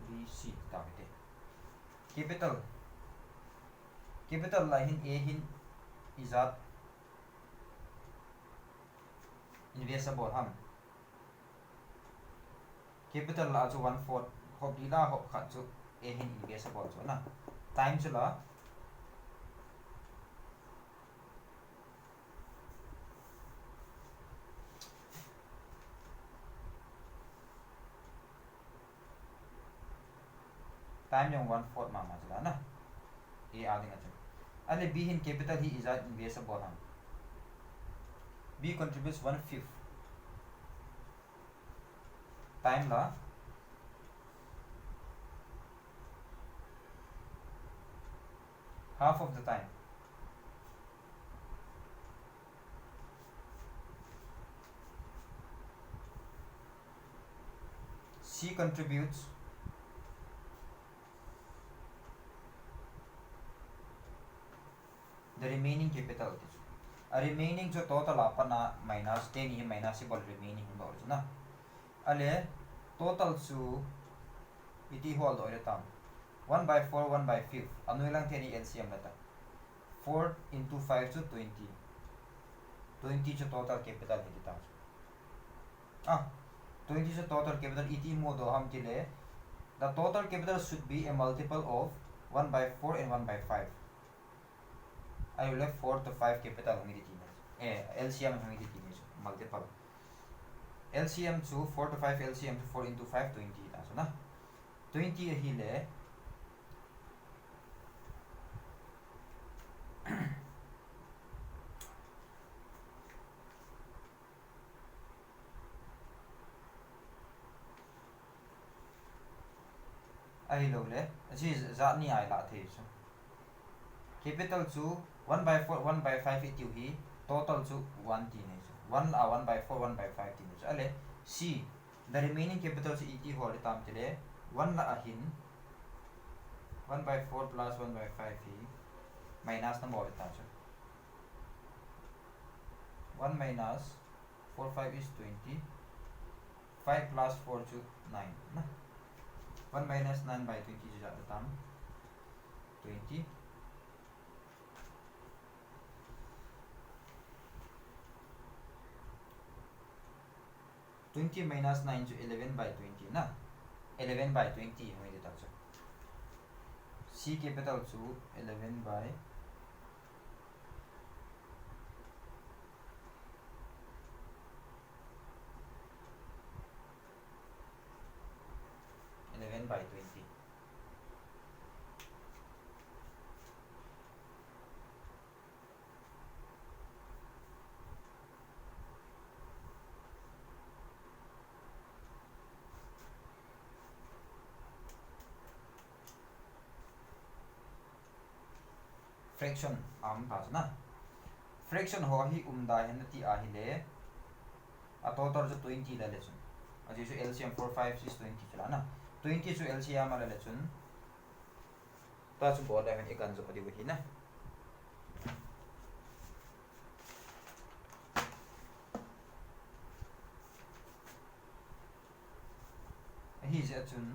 b c tawite capital lahin a hin izat investable ham capital la chu 1/4 hop dila hop khat chu a hin investable chu na time chu la time yung 1/4 mama chu la na a ading chu ale b hin capital hi is investable ham b contributes 1/5 time la half of the time c contributes the remaining capital a remaining जो total अपना minus 10 ही minus equal remaining हो जाए ना अले total जो इटी हो जाए तो 1/4 1/5 अनुइलांग थे नहीं LCM लेता 4 into 5 to 20 20 जो total capital है कितना ah 20 जो total capital इटी मोदो हम किले the total capital should be a multiple of 1/4 and 1/5 I will have 4 to 5 capital humidity LCM humidity multiple LCM to 4 to 5 LCM to 4 into 5 20 taso na 20 hile ai lo le ji za ni ai la the so capital to 1/4 1/5 itu hi total to 1 ti ne so 1/4 1/5 ti ne so ale c the remaining capital to iti ho tam tile 1 la ahin 1/4 plus 1/5 hi minus na mo ta so 1 minus 4 5 is 20 5 plus 4 to 9 na 1 minus 9 by 20 is at the time 20 20 minus 9 to 11 by 20 na 11 by 20 हुई देता है C capital to 11 by 11 by 20 fraction am pas na fraction ho hi umda hen ti a hi le a total जो 20 la le chun aji जो LCM 4 5 6 20 chula na 20 जो LCM la le chun ta chu bo da men ikan zo adi wi na hi je chun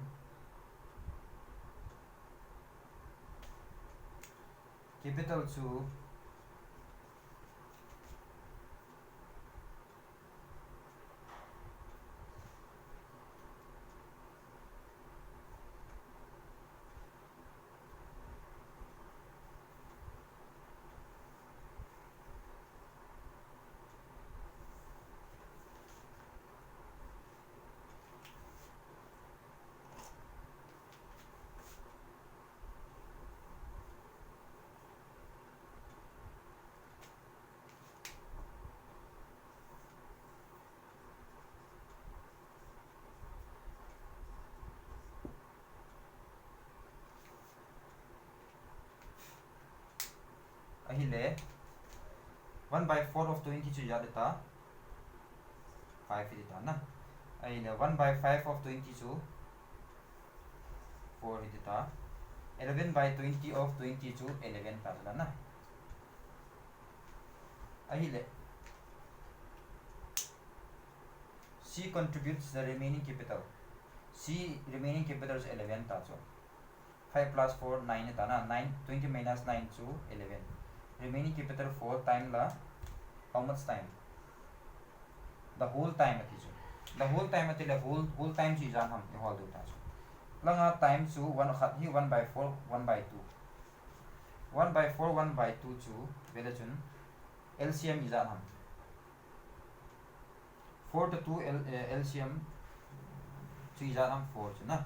capital chu ahile 1 by 4 of 20 chu ya deta 5 deta na ahile 1 by 5 of 20 chu 4 deta 11 by 20 of 20 chu 11 ta la na ahile C contributes the remaining capital C remaining capital is 11 ta chu 5 plus 4 9 ta na 9 20 minus 9 chu 11 remaining capital 4 time la how much time the whole time at chu the whole time at the whole time chi jan ham the whole do ta chu langa time chu 1 khat hi 1 by 4 1 by 2 1 by 4 1 by 2 chu vela chun LCM is jan ham 4 to 2 LCM chu jan ham 4 chu na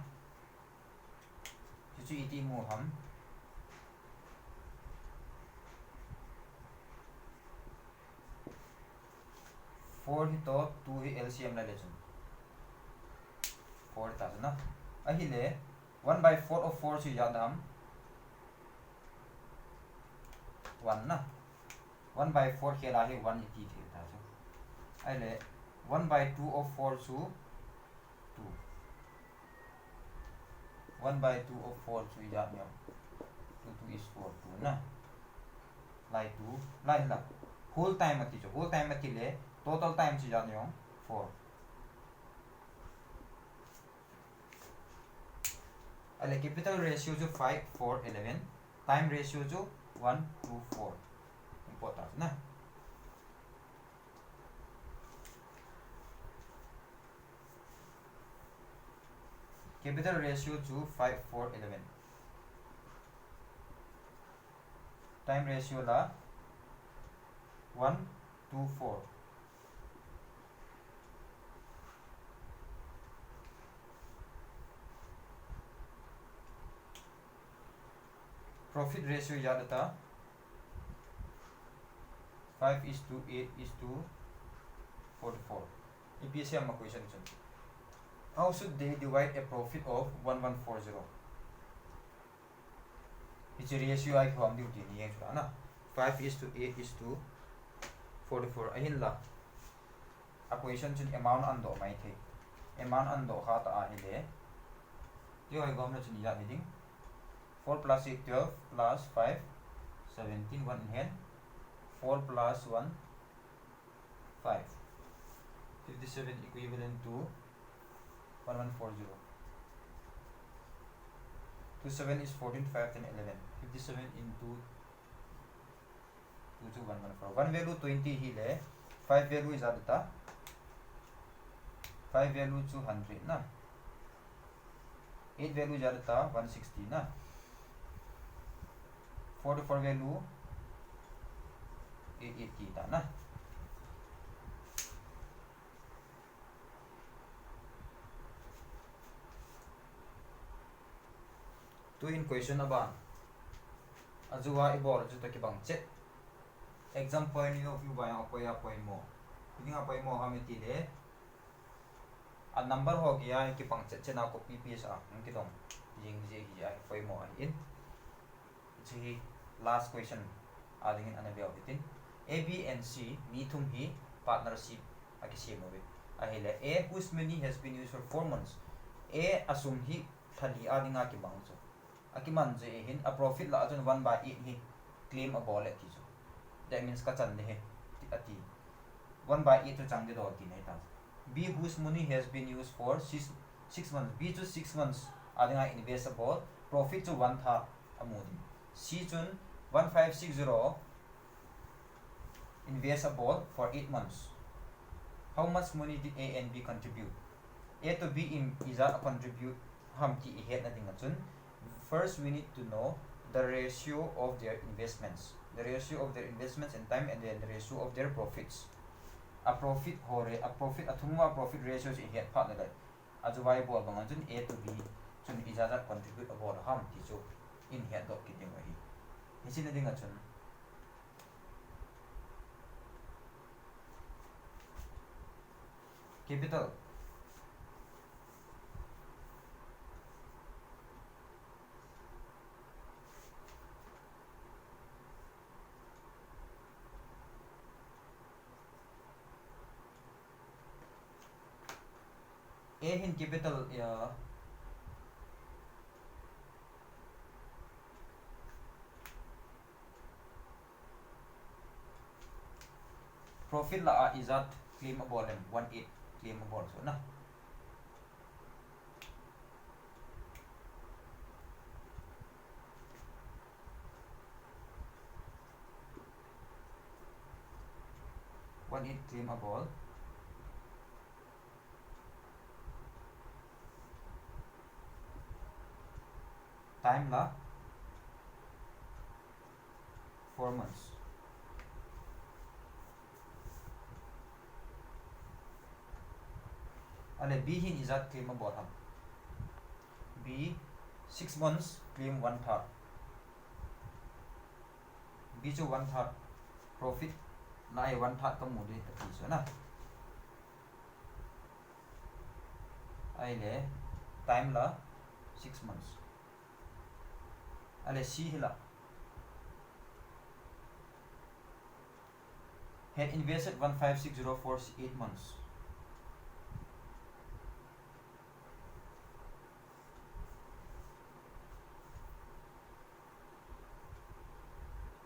chu iti mu ham 4 hi to 2 hi LCM la le chun 4 ta na ahile 1 by 4 of 4 chu yad ham 1 na 1 by 4 khela hi 1 iti the ta chu ahile 1 by 2 of 4 chu 2 1 by 2 of 4 chu yad me 2 is 4 2 na lai 2 lai la whole time ati chu whole time ati le total time chu yad me 4 ale capital ratio jo 5 4 11 time ratio jo 1 to 4 important na capital ratio jo 5 4 11 time ratio la 1 to 4 profit ratio याद था 5 is to 8 is to 44 EPC हम question चल how should they divide a profit of 1140 इस ratio आई हम duty नहीं है चुरा ना 5 is to 8 is to 44 अहिन La question चल amount अंदो माई थे amount अंदो खाता अहिले त्यो है गमला चल याद नहीं 4 plus 8 12 plus 5 17 1 in hand 4 plus 1 5 57 equivalent to 1140 27 is 14 5 10 11 57 into 2 to 114 1 value 20 ही ले 5 value is आता 5 value 200 ना 8 value जाता 160 ना 44 value 880 था ना तो इन क्वेश्चन अब अजुवा इबोल जो तक बंग चे exam point of view by अपोया पॉइंट मो इदिंग अपोय मो हम इतिले आ नंबर हो गया है कि पंग चे ना को पीपीएस आ उनके दम जिंग जे ही है अपोय मो इन जी last question adingin ana biaw bitin A B and C ni thum hi partnership aki simawi ahile a whose money has been used for 4 months a asum hi thali adinga ki bangso aki manje hin a profit la ajun 1/8 hi claim a ball at tiso that means ka chan he ati 1/8 to chang de do ti nei ta b whose money has been used for 6 months b to 6 months adinga invest a ball profit to 1 tha amodi c chun 1560 invest a ball for 8 months. How much money did A and B contribute? A to B is a contribute hamti ihet na dinga chun. First we need to know the ratio of their investments. The ratio of their investments in time and then the ratio of their profits. A profit a thungwa profit ratio is ihet part na dai. Aju wai ball bangan chun A to B chun is a contribute a ball hamti chu in het dot ki dinga hi. Hisin na dinga chun capital A in capital profit la is at claimable and 1/8 claimable so na 1/8 claimable time la 4 months and B hin is at claimable ham B 6 months claim 1/3 B cho 1/3 profit na 1/3 ka mudi ati so na ai le time la 6 months ale C hila had invested 1560 for 8 months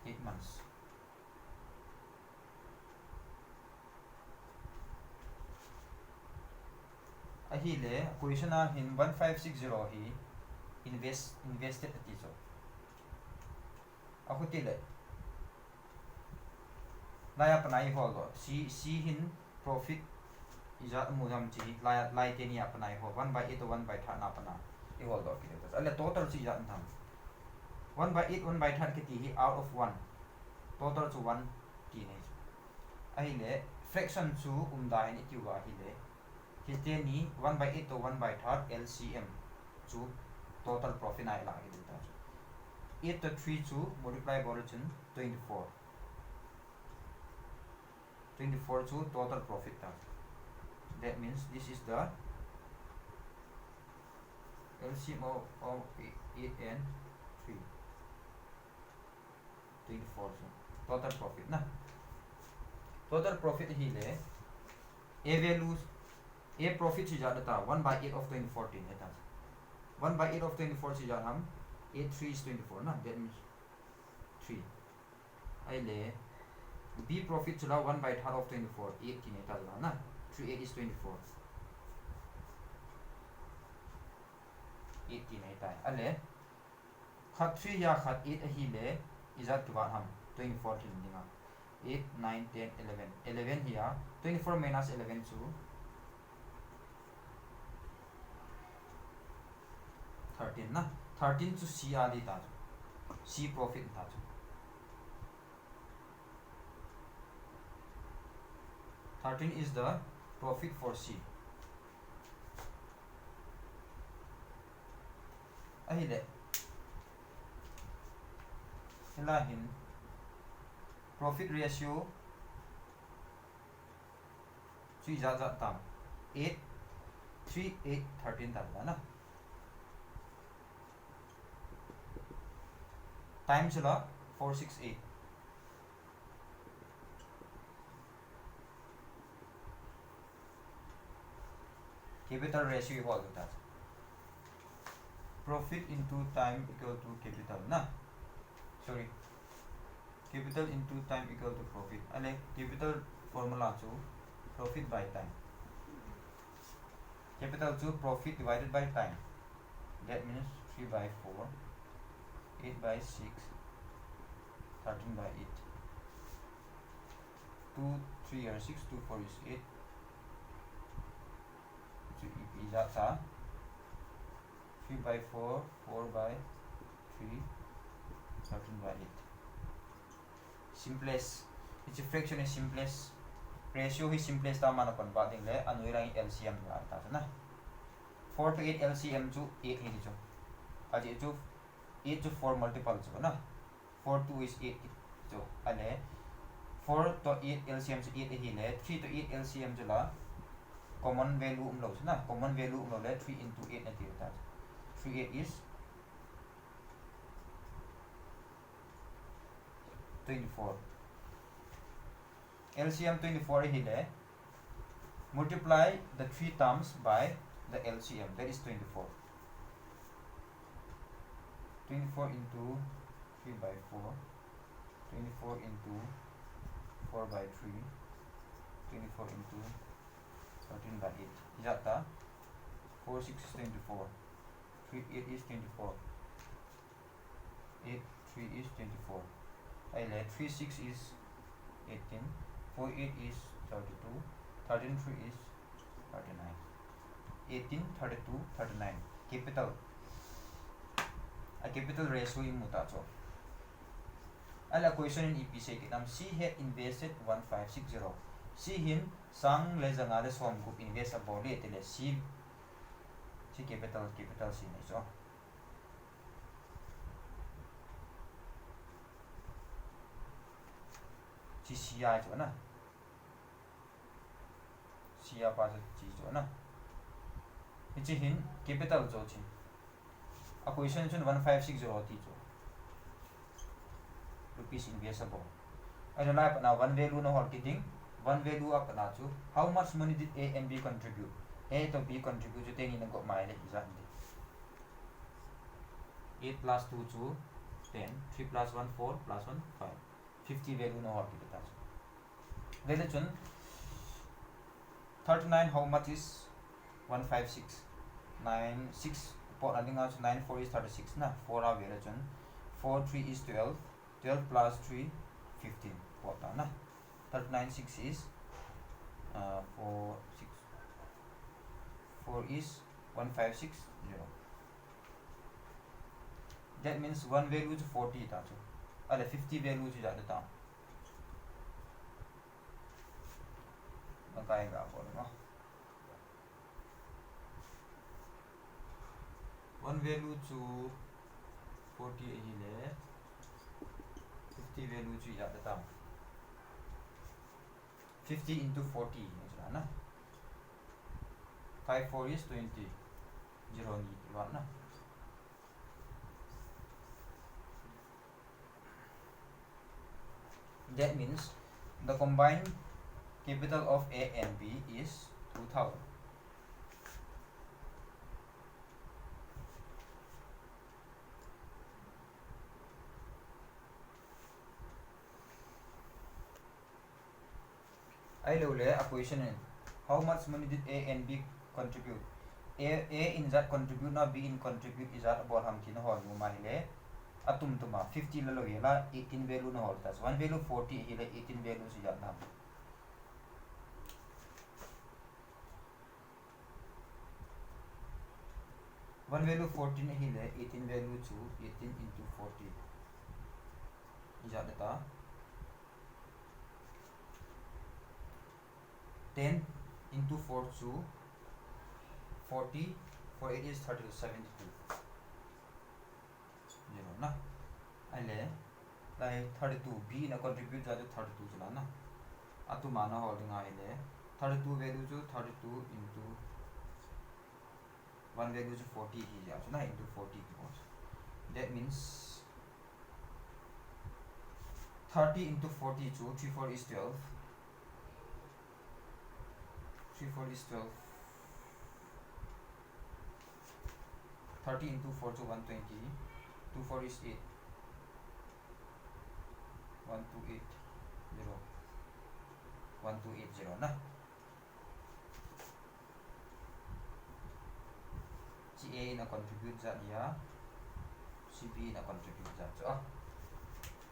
8 months ahi le question a hin 1560 hi invested ati so akuti le laya panai ho lo c hin profit iza mudam chi lai te ni apnai ho 1/8 to 1/3 na pana I hold of it ale total chi ja tham 1/8 1/3 ki ti hi out of 1 total to 1 ti nei ai le fraction chu dai ni ti wa hi le hi te ni 1/8 to 1/3 LCM chu total profit ai la gi ta 8 to 3 chu multiply origin 24 chu total profit ta that means this is the LCM of 8 and 3 24 chu total profit na total profit hi le a values a profit chi ja ta 1/8 of 2014 eta 1/8 of 24 chi ja ham 8 3 is 24 na that means 3 ai le b profit chula 1/3 of 24 8 ki neta la na 3 8 is 24 8 ki neta ale khat 3 ya khat 8 a hi le izat tu ham 24 ki dinga 8 9 10 11 11 here 24 minus 11 chu 13 na 13 chu c adi ta c profit ta chu 13 is the profit for C. Ahile hilahin profit ratio chui za tam 8 3 8 13 ta na time chula 468 capital ratio equal to that. Profit into time equal to capital na. Sorry. Capital into time equal to profit. And capital formula to profit by time. Capital to profit divided by time. That means 3 by 4, 8 by 6, 13 by 8. 2, 3 are 6, 2, 4 is 8. So is that 3 by 4, 4 by 3, 13 by 8. Simplest. It's a fraction is simplest. Ratio is simplest tama na converting le ano lang LCM la ta na. 4 to 8 LCM to 8 ini jo. Aji jo 8 to 4 multiple jo na. 4 to is 8 jo. Ale 4 to 8 LCM to 8 hi le 3 to 8 LCM jo la common value lo na. Common value lo le 3 into 8 na ti ta. 3 8 is 24. LCM 24 hi le multiply the 3 terms by the LCM, that is 24. 24 into 3 by 4, 24 into 4 by 3, 24 into 13 by 8. Is that 4 6 is 24, 3 8 is 24, 8 3 is 24. I let 3 6 is 18, 4 8 is 32, 13 3 is 39. 18, 32, 39. Capital. A capital ratio in mutato. Ala question in EP say kinam C had invested 1560. C hin sang le janga le som group invest a body tele C capital C ne so. C CI jo na. CI pa C jo na. It's in capital jochi. A question 1560 teacher. Rupees investable. I don't know now one value no marketing, one value up na to how much money did A and B contribute? A to B contribute to 10 in a got my exactly. 8 plus 2 to 10, 3 plus 1 4 plus 1 5. 50 value no marketing. Relation 39 how much is 156? 9 6 adding out 9 4 is 36 na 4 are relation 4 3 is 12 12 plus 3 15 4 na 39 6 is 4 6 4 is 1560. That means one value is 40 ta so ala 50 value is at the time makaya ga po no. One value to 40 ile 50 value to at the time 50 into 40 is na 5 4 is 20 0 ni 1 na. That means the combined capital of A and B is 2000. I will a question in how much money did A and B contribute? A in that contribute na B in contribute is that about ham tin hol mu mahile atum tuma 50 la logela 18 value na hol tas one value 40 hile 18 value si jat nam one value 14 hile 18 value to 18 into 40 is that data 10 into 4 to 40 for it is 30 72 0 na ale like 32 B na contribute jade 32 chila na atu mana holding ale 32 value to 32 into 1 value to 40 hi ja na into 40 goes. That means 30 into 42 3 4 is 12 3 4 is 12 30 into 4 to 120. 2 4 is 8. 1280. 1280 na. GA na contribute za niya. CB na contribute za. So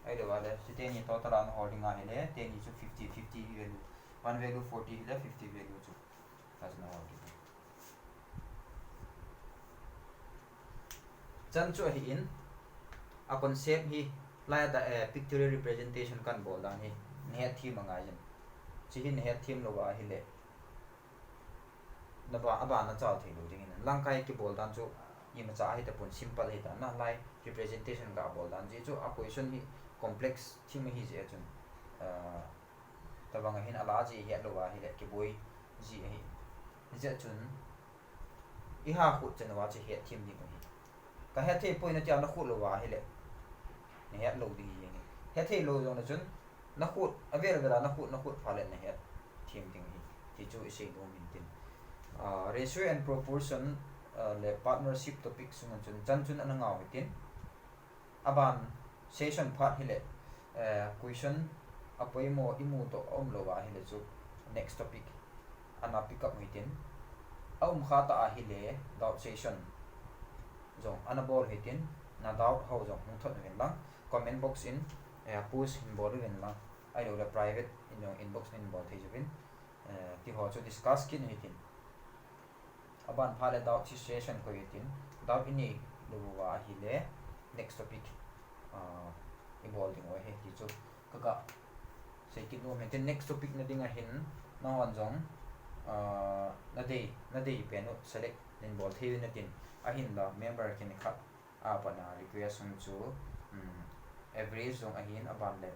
ay do wala si 10 ni total an holding nga hele 10 is 50 50 value. One value 40 hele 50 value so. That's na holding. Chan chu hi in a concept hi la da pictorial representation kan bol dan hi ne theme anga yin chi hi ne theme lo wa hi le na ba aba na chaw thei lo ding in lang kai ki bol dan chu i ma cha hi ta pon simple hi ta na lai representation ga bol dan ji chu a question hi complex theme hi je chun ta bang hin ala ji hi lo wa hi le ki boy ji hi je chun i ha khu chen wa chi he theme ni hi ka he the point na cha na khu lo wa hi le ne he lo di ye he the lo jong na chun na khu available na khu pha le ne he theme ding hi ti chu se do min tin ratio and proportion le partnership topic sung chun chan chun an ngau tin aban session part hi le question apoi mo imu to om lo wa hi le chu next topic ana pick up mi tin aum khata a hi le doubt session jong anabol hi tin na doubt how jong hung thot ven lang comment box in push in bol ven lang ai lo la private in your inbox in bol thei jubin ti ho chu discuss kin hi tin aban phale doubt session ko hi tin doubt ini lo wa hi le next topic involving oi he ti chu kaka sei kin no maintain next topic na dinga hin na wan jong na dei pen select in bol thei na tin a hin la member kin khat a pana request sung chu average jong a hin aban le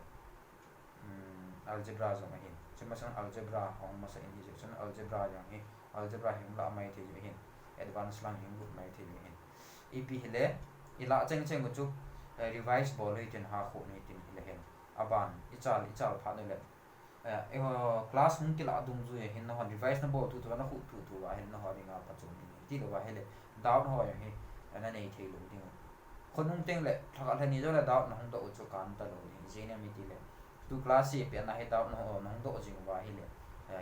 algebra jong a hin chuma sang algebra ong ma sa in hi chun algebra jong hi algebra him la mai thei hi hin advanced lang him good mai thei hi hin ep hele ila cheng cheng chu revise bol hi tin ha kho ni tin hi le hen aban ichal pha no le class hung kila dung zu hin na hon revise na bo tu na khu tu wa hin na ho ringa pa chu ni ti lo wa hele doubt ho ya hi ana nei thei lo ding khonung teng le thaka thani jo la doubt na hung do chu kan ta lo ni je na mi ti le tu class si pe na he doubt na ho na hung do jing wa hi le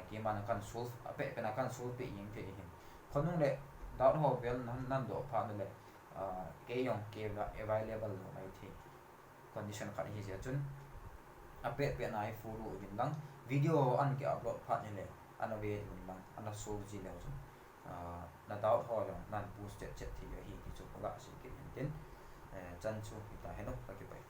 ki man kan solve pe na kan solve pe ying pe hin khonung le doubt ho vel nan do pha no le ke yong ke available lo mai thi condition khat hi je chun ape pe na ai furu bin lang video an ke upload phat ni le ana ve bin lang ana solve ji le chun na doubt ho yong nan post chat thi hi ki chu ga si ke tin chan chu ta heno ka ke pai